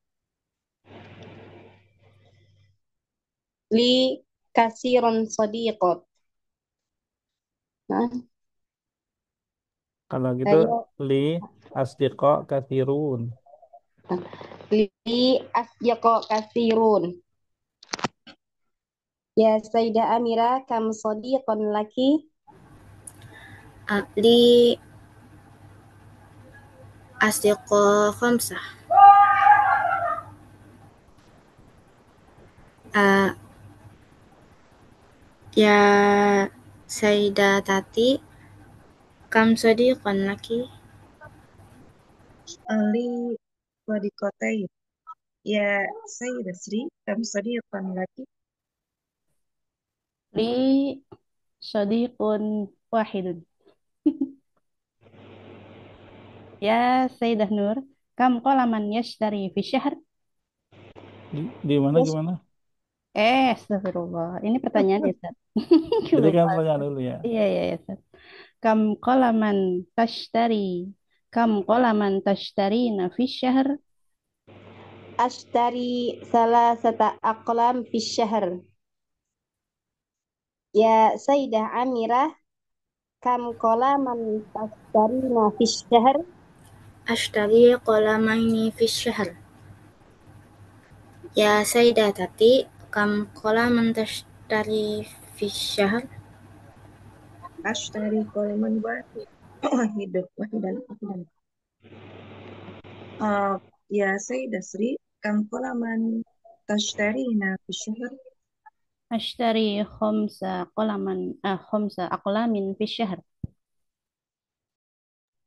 Li kasiron sadiqot. Nah, Kalau gitu saya li asdiqo kathirun. li asdiqo kasirun. Ya Sayyidah Amira, kam sadiqon laki? Li asdiqo khamsah. Ya Sayyidah Tati, kam sadiqan laki? لي صديقتين. يا سيدة سري، كم صديقا لك؟ Li sadiqun wahidun. Ya Sayyidah Nur, kam qalaman yashtari fi syahr? Di mana gimana? Astagfirullah. Ini pertanyaan ya, Sat. Jadi kan Lupa. pertanyaan dulu ya. Iya, iya, ya, Sat. Kam qalaman tashtari? Kam qalaman tashtarina fi syahr? Ashtari salasata aqlam fi syahr. Ya Sayyidah Amirah, kam qalaman tashtarina fi syahr? Ashtari qalamaini fi syahr. Ya Sayyidah Tati, kam qalaman tashtari fi syahr? أشتري قلما واحدا. يا سيدة سري، كم قلما تشترين في الشهر؟ Ashtari khamsa aqlamin fi syahr.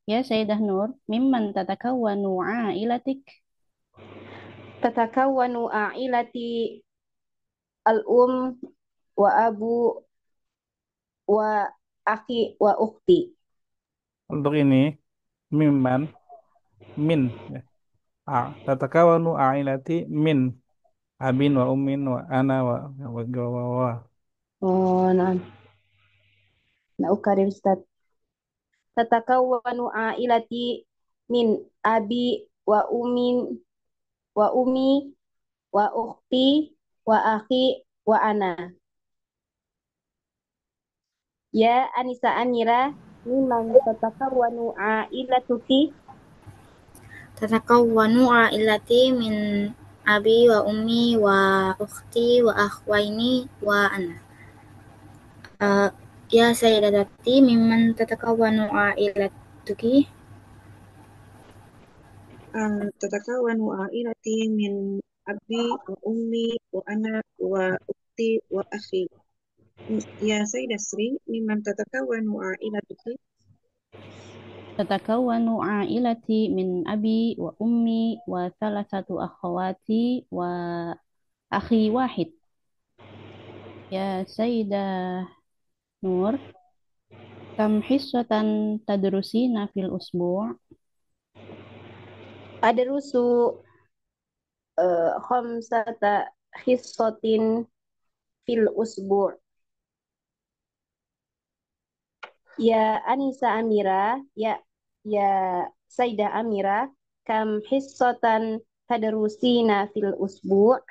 Ya Sayyidah Nur, mimman tatakawwanu ailatik? Tatakawwanu a'ilati al-um wa abu wa akhi wa ukhti. Untuk ini mimman min ya. Tatakawanu a'ilati min abin wa ummin wa ana wa. Oh, nah. Nah, ukarir Ustaz. Tatakawwanu a'ilati min abi wa umin wa umi wa ukhti wa akhi wa ana. Ya Anisa Amira, mimman tatakawwanu a'ilatuki? Tatakawwanu ailati min abi wa ummi wa ukhti wa akhwaini wa ana. Ya Sayyidah Tati, mimman tatakawwanu ailatuki? تتكون عائلتي من أبي وأمي وأنا وأختي وأخي. يا سيدة سري، ممن تتكون عائلتك؟ Tatakawwanu ailati min abi wa ummi wa thalathatu akhawati wa akhi wahid. Ya Sayyidah Nur, kam hissatan tadrusina fil usbu'? Ada rusu khamsata hissatin fil usbu'. Ya Anisa Amira, ya Sayyidah Amira, kam hissatan tadrusina fil usbu'?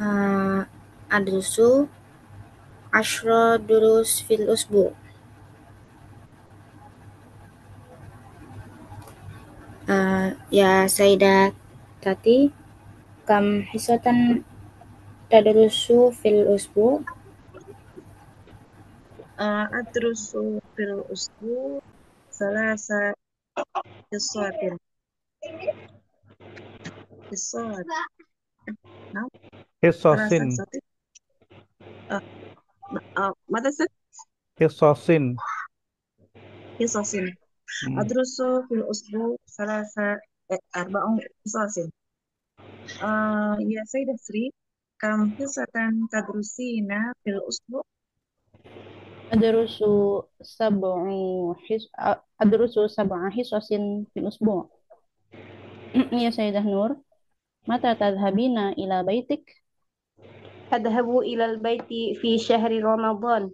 uh, adrusu ashra durus fil usbu. Ya Sayyidah Tati, kam hisatan tadrusu fil usbu? أدرس في الأسبوع 3 حصات. حصات. نعم. ثلاث Hisosin, حصات. ماذا ست؟ hisosin. حصص. Hmm. أدرس في الأسبوع 4 حصص. يا سيدة سري، كم حصة تدرسين في الأسبوع؟ أدرس أدرس 7 حصص في الأسبوع. يا سيدة نور، متى تذهبين إلى بيتك؟ أذهب إلى البيت في شهر رمضان.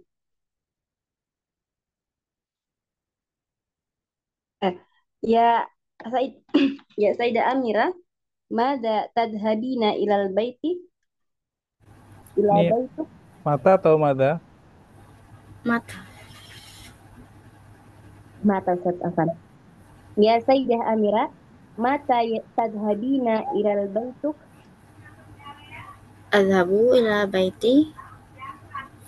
يا سيد يا سيدة أميرة، ماذا تذهبين إلى البيت؟ إلى Ini بيتك؟ mata atau mada? Mata. متى ستفعل؟ يا سيدة أميرة، متى تذهبين إلى البيت؟ Adhabu ila baiti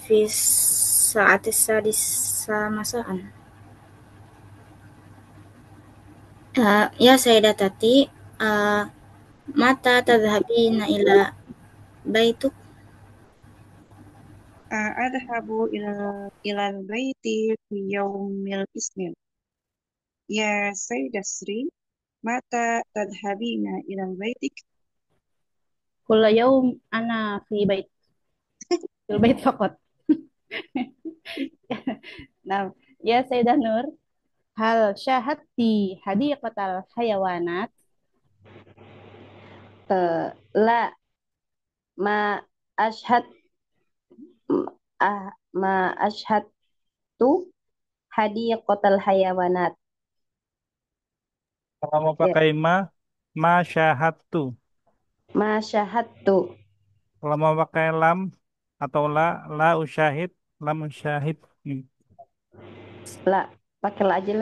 fi sa'atis sadisa masaan. Ya Sayyidah Tati, mata tadhhabina ila baituk? أذهب إلى البيت في يوم الاثنين. يا سيدة سري، متى تذهبين إلى البيت؟ كل يوم أنا في البيت فقط. نعم. يا سيدة نور، هل شاهدت حديقة الحيوانات؟ لا، ما أشهد ما أشهدت حديقة الحيوانات. Kalau mau Ya, pakai ma syahatu. ما شاهدت. Kalau mau pakai lam atau la usyahid, lam usyahid. Hmm. لا، pakai la aja.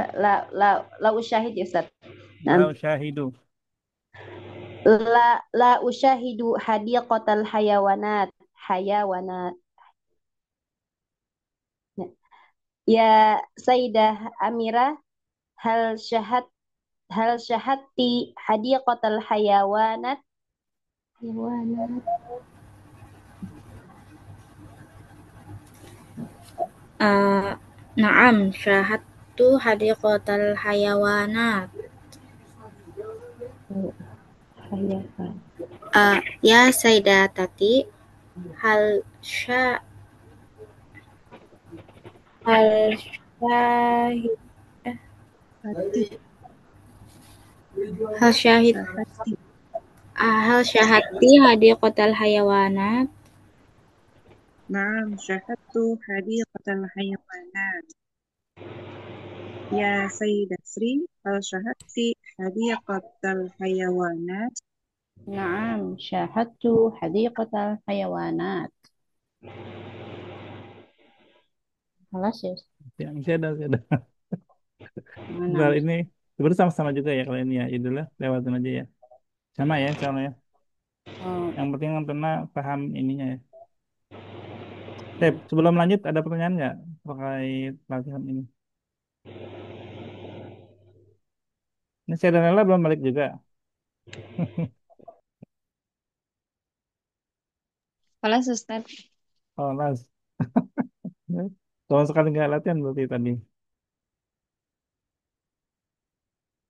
لا أشاهد يا أستاذ. La نعم. usyahidu. لا أشاهد حديقة الحيوانات. حيوانات. يا سيدة أميرة، هل شاهد هل شاهدت حديقة الحيوانات؟ حيوانات. Naam, syahadtu hadiqatal hayawanat. حيوان. Ya Sayyidah Tati, hal sya hal syahid هاتي. hal syahid هاتي. hal syahadti hadiqatal hayawanat? نعم، شاهدت حديقة الحيوانات. يا سيدة سري، هل شاهدت حديقة الحيوانات؟ نعم، شاهدت حديقة الحيوانات. خلاص يا أستاذ. Ya, masih ada. Bentar, نعم. ini sebenarnya sama-sama juga ya kalau ini ya. Idulnya lewatin aja ya. Sama ya, insya Allah ya. Oh, Yang penting kan pernah paham ininya ya. Sebelum lanjut ada pertanyaan nggak terkait latihan ini? Ini saya dan Ella belum balik juga. Kelas Ustaz. Oh, las. Kalau sekali nggak latihan berarti tadi.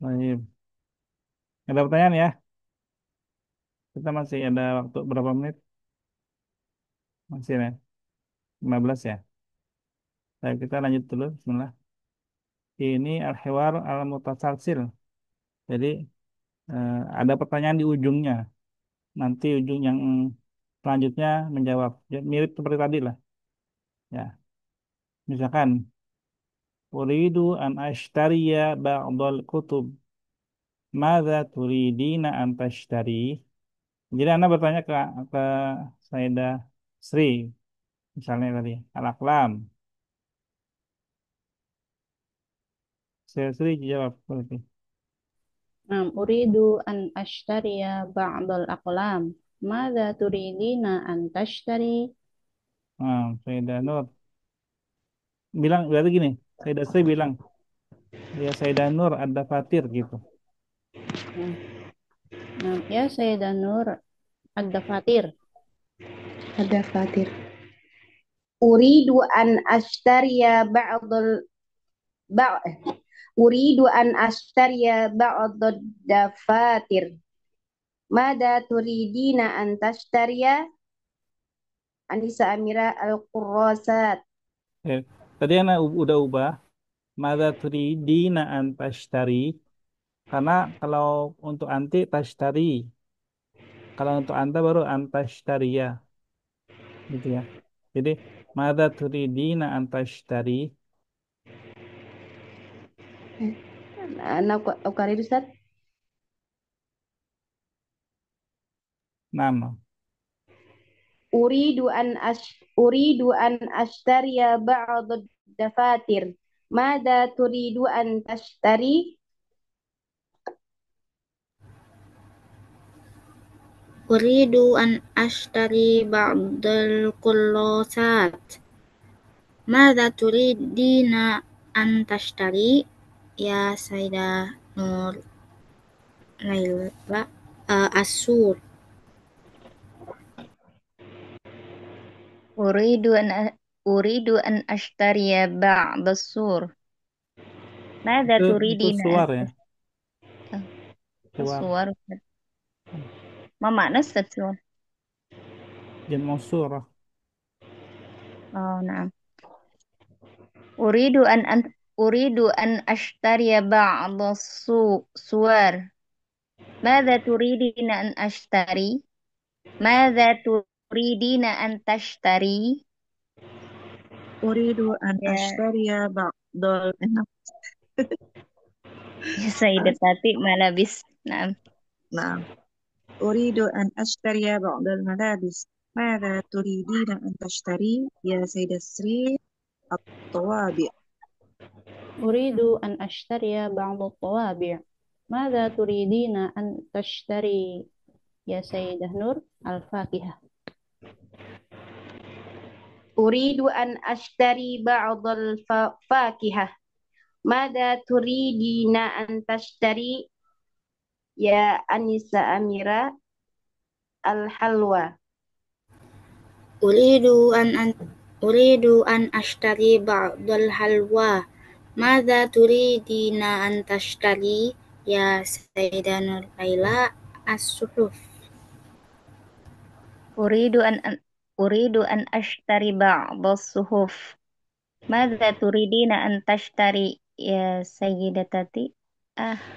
Nah, iya. Ada pertanyaan ya? Kita masih ada waktu berapa menit? Masih ya? 15 ya? Baik, kita lanjut dulu. Bismillah. Ini al-hiwar al-mutasalsil. Jadi ada pertanyaan di ujungnya. Nanti ujung yang selanjutnya menjawab. Ya, mirip seperti tadi lah. Ya, misalkan uridu an ashtariya ba'dal kutub. Mada turidina an tashtari? Jadi Anda bertanya ke Sayyidah Sri misalnya tadi al-aqlam. Sayyidah Sri jawab berarti. Uridu an ashtariya ba'dal aqlam. Mada turidina an tashtari? Sayyidah Nur bilang berarti gini, Sayyidah Sri bilang, ya Sayyidah Nur ada fatir gitu. Ya Sayyidah Nur, ada fatir. Ada fatir. Uridu an ashtariya ba' Uridu an ashtariya ba'dad dafatir. Mada turidina an tashtariya? Anissa Amira Al-Qurrasat. Eh, tadi anak udah ubah mada turidina an tashtari karena kalau untuk anti tashtari, kalau untuk anta baru antashtariya gitu ya. Jadi mada turidina antashtari. Anak Ukari Ustaz. Nama. Uridu an ashtariya ba'd dafatir. Mada turidu an tashtari? Uridu an ashtari ba'dal kulosat. Mada turidina an tashtari? Ya Sayyidah Nur Laila Asur. Uridu an ashtariya ba'd as-sur. Mada Itu turidina suar ya. Suar. as-suwar? Ma makna as-suwar? Jamu surah. Oh, na'am. Uridu an ashtariya ba'd as-suwar. Mada turidina an ashtari? Mada turidina an tashtari? Uridu an Ya, ashtariya ba'dal ya Sayyidatati malabis. Na'am. Nah, Uridu an ashtariya ba'dal malabis. Mada turidina an tashtari? Ya Sayyidah Sri At-Tawabi. Uridu an ashtariya ba'd tawabi'. Mada turidina an tashtari? Ya Sayyidah Nur, al-Fakihah. Uridu an ashtari ba'd al-fakihah. Mada turidina an tashtari? Ya Anissa Amira Al-Halwa. Uridu an ashtari ba'dal halwa. Mada turidina an tashtari? Ya Sayyidah Nur Laila As-Suhuf. Uridu an ashtari ba'd as-suhuf. Mada turidina an tashtari? Ya Sayyidatati.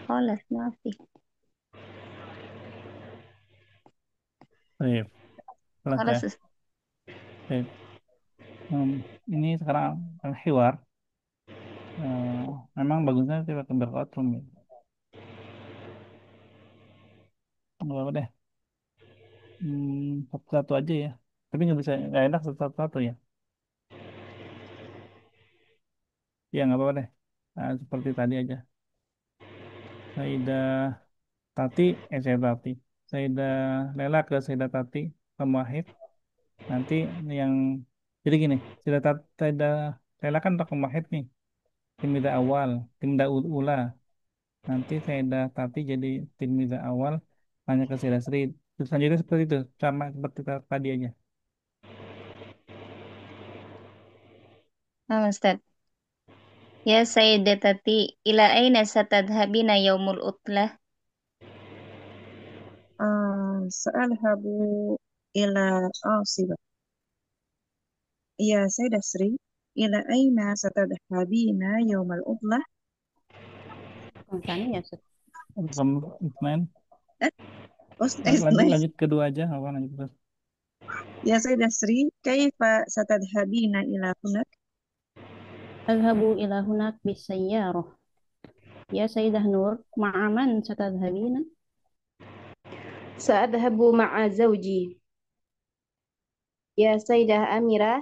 Khalas, maafi. Baik. Jelas ya. Khalas. Baik. Ini sekarang hiwar. Memang bagusnya kita ke berkotrum ya. Nggak apa deh. Satu-satu aja ya. Tapi nggak enak satu-satu ya. Ya nggak apa-apa deh. Seperti tadi aja. Sayyidah Tati, Sayyidah Tati. Sayyidah Lela ke Sayyidah Tati, kamu Wahid. Nanti yang jadi gini, Sayyidah Lela kan tokoh Wahid nih. Timida awal, timida ula. Nanti Sayyidah Tati jadi timida awal, tanya ke Sayyidah Sri. Terus selanjutnya seperti itu, sama seperti tadi aja. Ustaz. Ya Sayyidatati, ila aina satadhabina yaumul utlah? Sa'alhabu ila Asibah. Ya Sayyidah Sri, ila aina satadhabina yawmal udlah? Konsani ya, Ustaz. Kamu Ismail, Eh, lanjut nice. lanjut kedua aja, apa lanjut terus. Ya Sayyidah Sri, kaifa satadhabina ila hunak? Adhabu ila hunak bisayyarah. Ya Sayyidah Nur, ma'aman satadhabina? Sa'adhabu ma'a zawji. Ya Sayyidah Amira,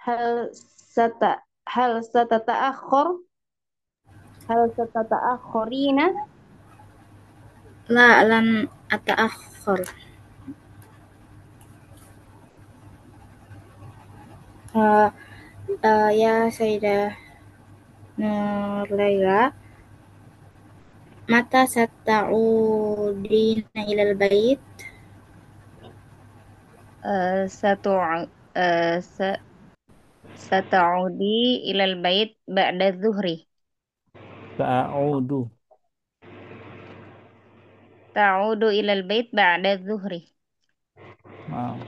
hal sata hal satata'akhir hal satata'akhirina La lan ata'akhir. Uh, ya Sayyidah Nurlaila, mata sata'udina ilal bait? Satu sata'udi ilal bait ba'da zuhri. Ta'audu. Ta'udu ilal bait ba'da zuhri. Wow.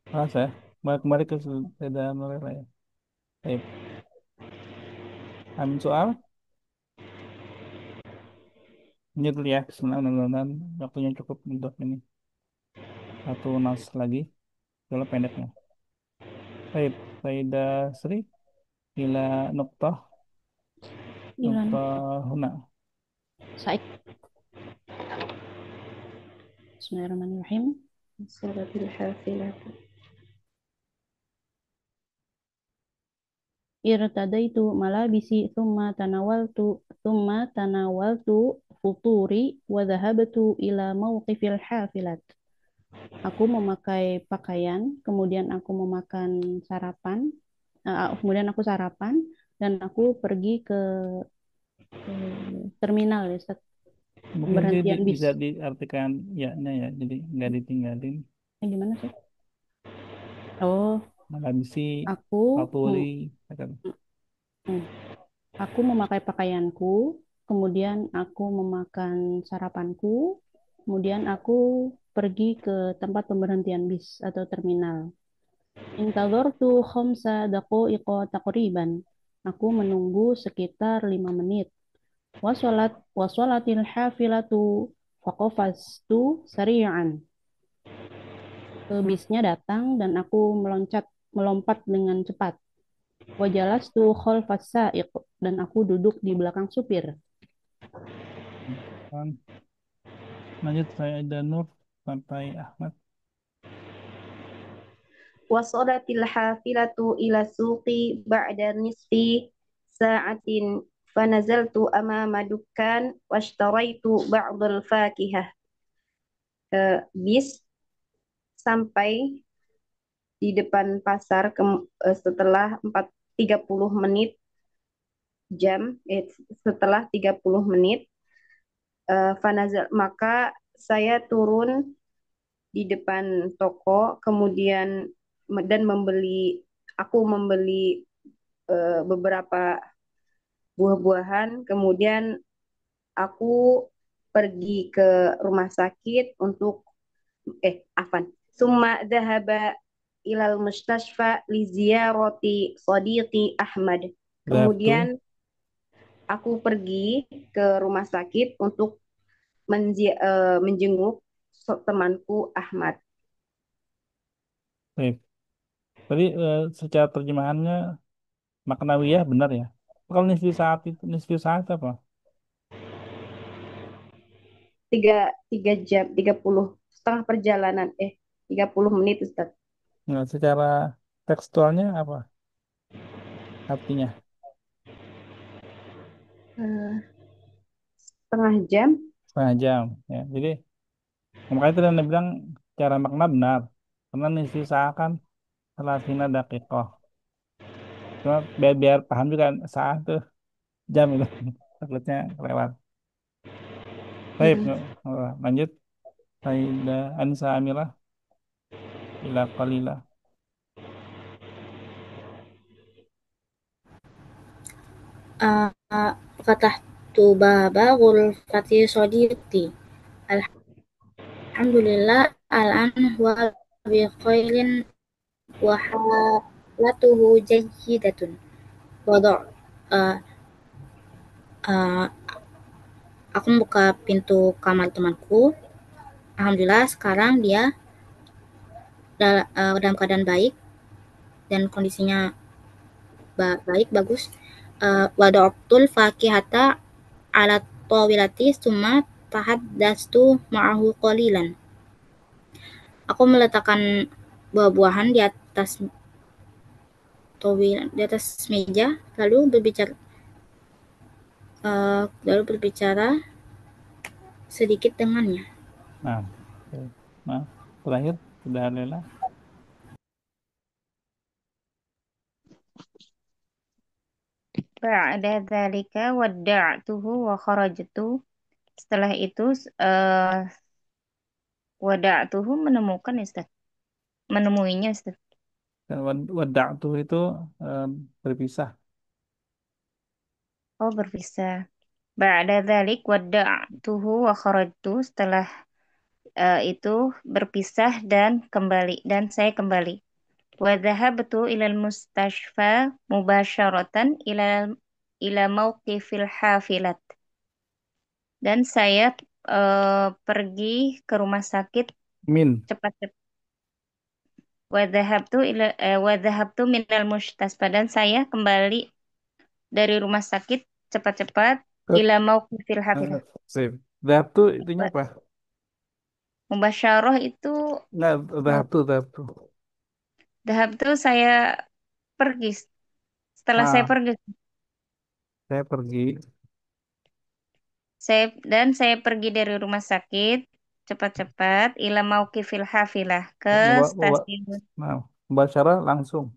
Kelas ya. Kembali ke sepeda mereka ya. Baik. Amin soal. Ini dulu ya. Sebenarnya mudah-mudahan waktunya cukup untuk ini. Satu nas lagi. Kalau pendeknya. Baik. Faidah Sri. Ila nuktah. Ilan Nuktah huna. Said. Bismillahirrahmanirrahim. Suratul Hafilah. Irtadaitu malabisi thumma tanawaltu futuri wa dhahabtu ila mauqifil hafilat. Aku memakai pakaian, kemudian aku memakan sarapan, kemudian aku sarapan dan aku pergi ke terminal ya, Ustaz. Mungkin dia Pemberhentian bis. bisa diartikan ya-nya ya. Jadi nggak ditinggalin. Gimana sih? Oh, Malabisi. aku Faturi. hmm, aku memakai pakaianku, kemudian aku memakan sarapanku, kemudian aku pergi ke tempat pemberhentian bis atau terminal. Intadhartu khamsa daqaiqa taqriban. Aku menunggu sekitar 5 menit. Wasolatil hafilatu faqafastu sari'an. Bisnya datang dan aku melompat dengan cepat. Wajalastu khalfas sa'iq dan aku duduk di belakang supir. Lanjut saya Nur sampai Ahmad. wasolatil hafilatu ila suqi ba'da nisfi sa'atin fanazaltu amama dukkan washtaraitu ba'dal fakihah. Bis sampai di depan pasar setelah 30 menit setelah 30 menit maka saya turun di depan toko kemudian dan aku membeli beberapa buah-buahan kemudian aku pergi ke rumah sakit untuk afan summa dhahaba ilal mustashfa li ziyarati sadiqi Ahmad. Kemudian aku pergi ke rumah sakit untuk menjenguk temanku Ahmad. Baik. Tadi secara terjemahannya maknawiyah benar ya. Kalau nisfi saat apa? 3 jam 30 setengah perjalanan 30 menit Ustaz. Nah, secara tekstualnya apa artinya? Setengah jam. Setengah jam ya. Jadi makanya tadi Anda bilang cara makna benar. Karena nisfi saat kan salasina daqiqah. Cuma biar paham juga saat tuh jam itu. Takutnya kelewat. Baik, lanjut. Saida Ansa Amilah ila qalila. Fatahtu baba ghurfati sadiqi. Alhamdulillah al-an huwa bi khairin wa halatuhu jayyidatun. Wada' uh, uh, aku membuka pintu kamar temanku. Alhamdulillah sekarang dia dalam keadaan baik dan kondisinya baik, bagus. Wada'tul fakihata ala tawilati summa tahaddastu ma'ahu qalilan. Aku meletakkan buah-buahan di atas di atas meja, lalu berbicara sedikit dengannya. Nah, oke. Nah, terakhir sudah Lela. Ba'da dzalika wadda'tuhu wa kharajtu. Setelah itu eh wada'tuhu menemukan Ustaz. Menemuinya Ustaz. Dan wada'tu itu eh, berpisah. Oh, berpisah. Ba'da dzalik wadda'tuhu wa kharajtu. Setelah itu berpisah dan kembali dan saya kembali. Wa dhahabtu ilal mustashfa mubasyaratan ila mauqifil hafilat. Dan saya pergi ke rumah sakit Min. cepat-cepat. Wa dhahabtu minal mustasfa dan saya kembali dari rumah sakit cepat-cepat Ke- ila mauqifil hafilat. Sip. Dahab tuh itunya apa? Mubasyarah itu Enggak, mau dahab tuh. dahab tuh saya pergi. Setelah saya Ah, pergi, saya pergi. saya pergi dari rumah sakit cepat-cepat ila mauqifil hafilah ke Bawa, stasiun nah, Mubasyarah langsung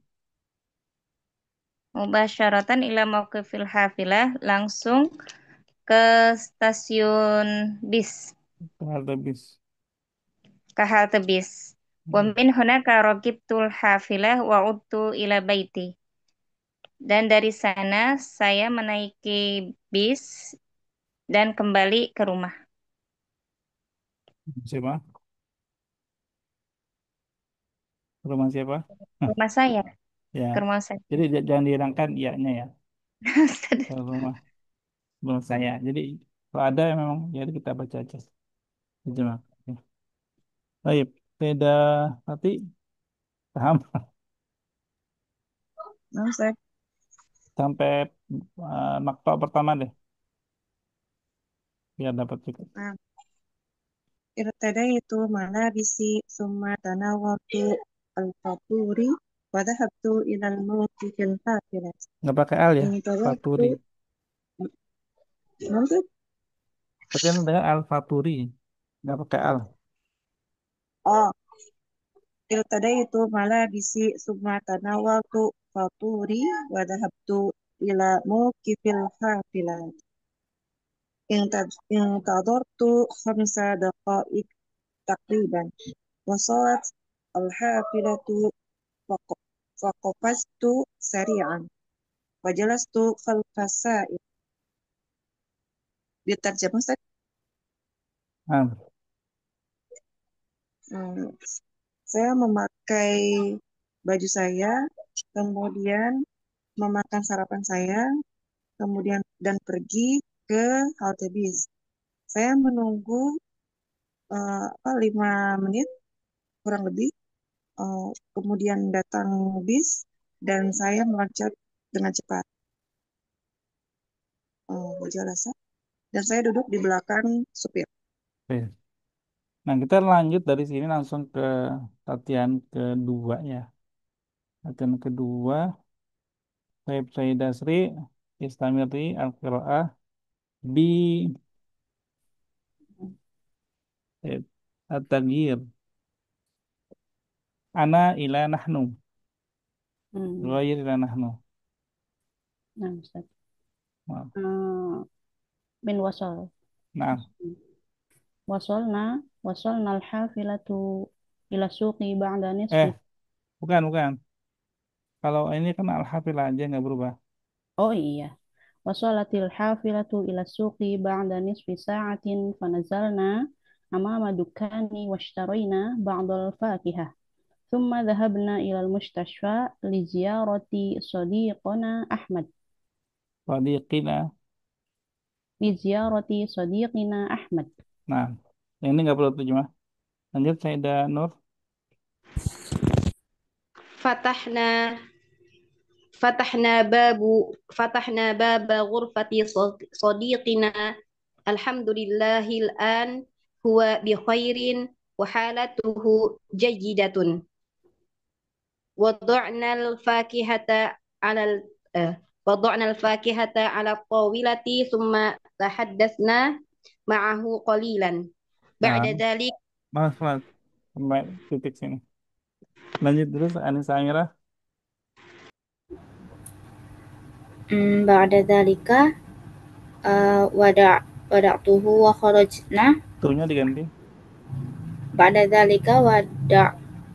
mubasyaratan ila mauqifil hafilah langsung ke stasiun bis, ke halte bis. ke halte bis. Wa min hunaka raqibtul hafilah wa udtu ila baiti. Dan dari sana saya menaiki bis dan kembali ke rumah. Siapa? Rumah siapa? Ke Hah, rumah saya, ya. ke rumah saya. Jadi jangan dihilangkan ianya ya. Ke rumah saya. Jadi kalau ada yang memang ya kita baca aja. Terjemah. Ya. Baik, beda nanti paham Nah, Ustaz. sampai maktab pertama deh biar dapat cukup. Nah, irtadaitu malabisi summa tanawwaltu al-faturi wa dhahabtu ila al-mawqifi al-hafilat. Nggak pakai al ya, Intadhartu Faturi. nanti Tapi kan dengan al Faturi, nggak pakai al. oh irtadaitu malabisi summa tanawwaltu faturi wa dhahabtu ila mawqifil hafilat. Intadhartu khamsa daqa'iq taqriban. وصارت الحافلة فق- فقفزت سريعا وجلست خلف السائق. Diterjemah Ustaz. Nah, Hmm, saya memakai baju saya, kemudian memakan sarapan saya, kemudian dan pergi ke halte bis. Saya menunggu 5 menit kurang lebih, kemudian datang bis dan saya meloncat dengan cepat. Berjalan dan saya duduk di belakang supir. oke. Nah, kita lanjut dari sini langsung ke latihan kedua ya. Latihan kedua, Sayyidah Sri, Istamiri, Al-Qira'ah, bi At-Taghyir, Ana ila nahnu, Hmm. Ghair ila nahnu. Nah, Ustaz. Nah, Min wasol. nah, Wasolna al-hafilatu ila suqi ba'da nisfi. eh, bukan. Kalau ini kan Al-Hafil aja nggak berubah. Oh iya. Wasolatil hafilatu ila suqi ba'da nisfi sa'atin fanazalna amama dukani washtarayna ba'dal fakihah. ثم ذهبنا إلى المستشفى لزيارة صديقنا أحمد. Wadiqina. لزيارة صديقنا أحمد. Nah, yang ini nggak perlu terjemah. Lanjut, Sayyidah Nur. فتحنا فتحنا باب غرفة صديقنا. الحمد لله الآن هو بخير وحالته جيدة. وضعنا الفاكهة على وضعنا الفاكهة على الطاولة ثم تحدثنا معه قليلا بعد Nah, ذلك. mas, sampai titik sini. Lanjut terus, Anissa Amira. بعد ذلك ودعته وخرجنا. Tuhnya diganti. بعد ذلك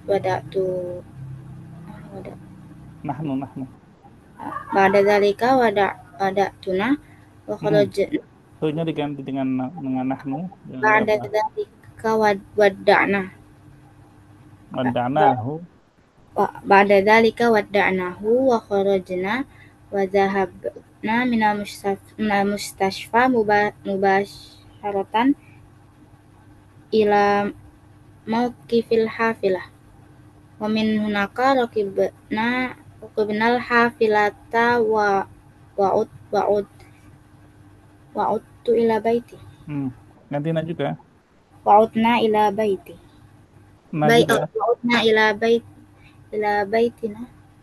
ودعت Nahnu. بعد ذلك ودعتنا Hmm. وخرجنا. Tuhnya diganti dengan nahnu. Jadi بعد apa? ذلك ودعنا. Wada'nahu. بعد ذلك ودعناه وخرجنا وذهبنا من المستشفى مباشرة إلى موقف الحافلة ومن هناك ركبنا الحافلة وعدت إلى بيتي. Ganti na juga. وعدنا إلى بيتي. Na juga. وعدنا إلى بيتنا.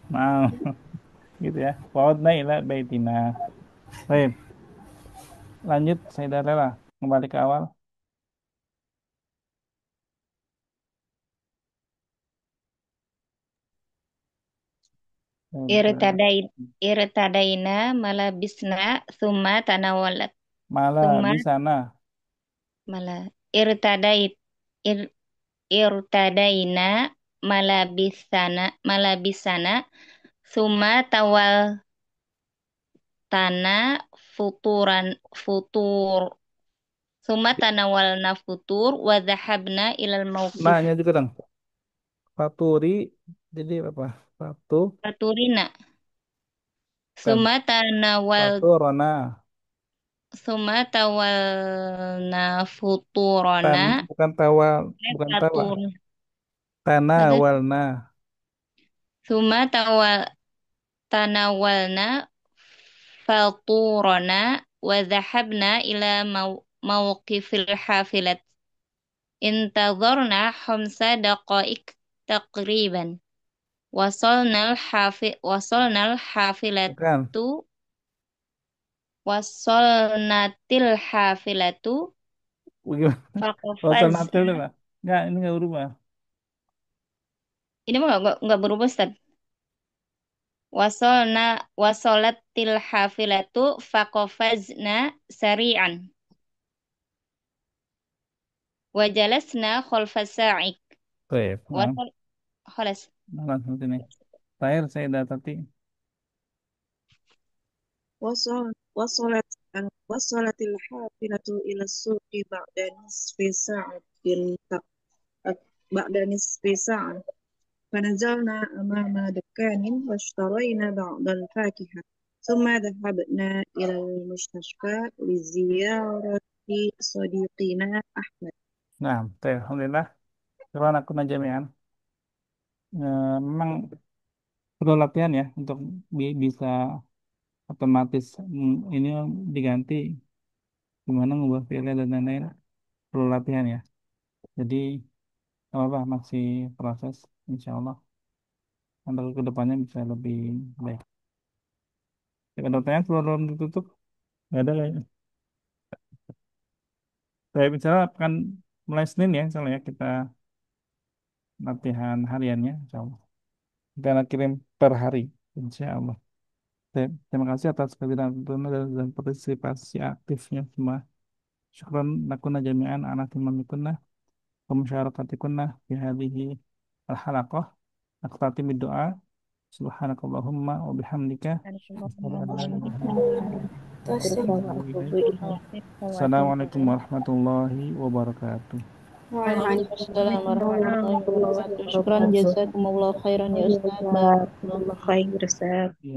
Nah, gitu ya. Wa'udna ila baitina. Baik, lanjut Sayyidah Lela. Kembali ke awal. Irtadaina malabisna thumma tanawalat. Malah Thumma di sana. mala irtadait ir, irtadaina malabisana thumma tawal tana futur thumma tanawalna futur wa dhahabna ilal mauqif. Nanya juga dong. Faturi. Jadi apa? Fatu. Faturina Bukan. thumma tanawal Faturona. thumma tawalna futurona Bukan tawa. Bukan tawa. fatur Nada Tanawalna. Thumma tanawalna faturana wa dhahabna ila mawqifil hafilat. Intadharna khamsa daqaik taqriban. Wasolnal Bukan. hafilatu wasolnatil hafilatu Bagaimana? Wasan natil itu faqafazna. lah. Enggak, ini enggak berubah. Ini mah nggak berubah, Ustaz. Wasolatil hafilatu faqafazna sari'an. Wajalasna khalfas sa'ik. Baik. Nah, Wasal khalas. langsung sini. Terakhir Sayyidah Tati. وصلت وصلت الحافلة إلى السوق بعد نصف ساعة فنزلنا أمام دكان واشترينا بعض الفاكهة ثم ذهبنا إلى المستشفى لزيارة صديقنا أحمد. Nah, alhamdulillah. Syukran aku najamian. Memang perlu latihan ya untuk bisa otomatis ini diganti gimana ngubah filenya dan lain-lain perlu latihan ya. Jadi apa masih proses insya Allah untuk kedepannya bisa lebih baik. Ya, ada pertanyaan sebelum ditutup? Nggak ada kayaknya. Saya misalnya akan mulai Senin ya, misalnya ya, kita latihan hariannya, insya Allah. Kita akan kirim per hari, insya Allah. Terima kasih atas kehadiran dan partisipasi aktifnya semua. Syukran lakuna jami'an ala timamikunna wa musyarakatikunna fi hadhihi al-halaqah. Akhtatim doa. Subhanakallahumma wa bihamdika. Asyhadu an la ilaha illa anta, astaghfiruka wa atubu ilaik. Assalamualaikum warahmatullahi wabarakatuh. Waalaikumsalam warahmatullahi wabarakatuh. Syukran Waalaikumsalam jazakumullah khairan ya Ustaz. warahmatullahi wabarakatuh. Barakallahu Khair, Ustaz.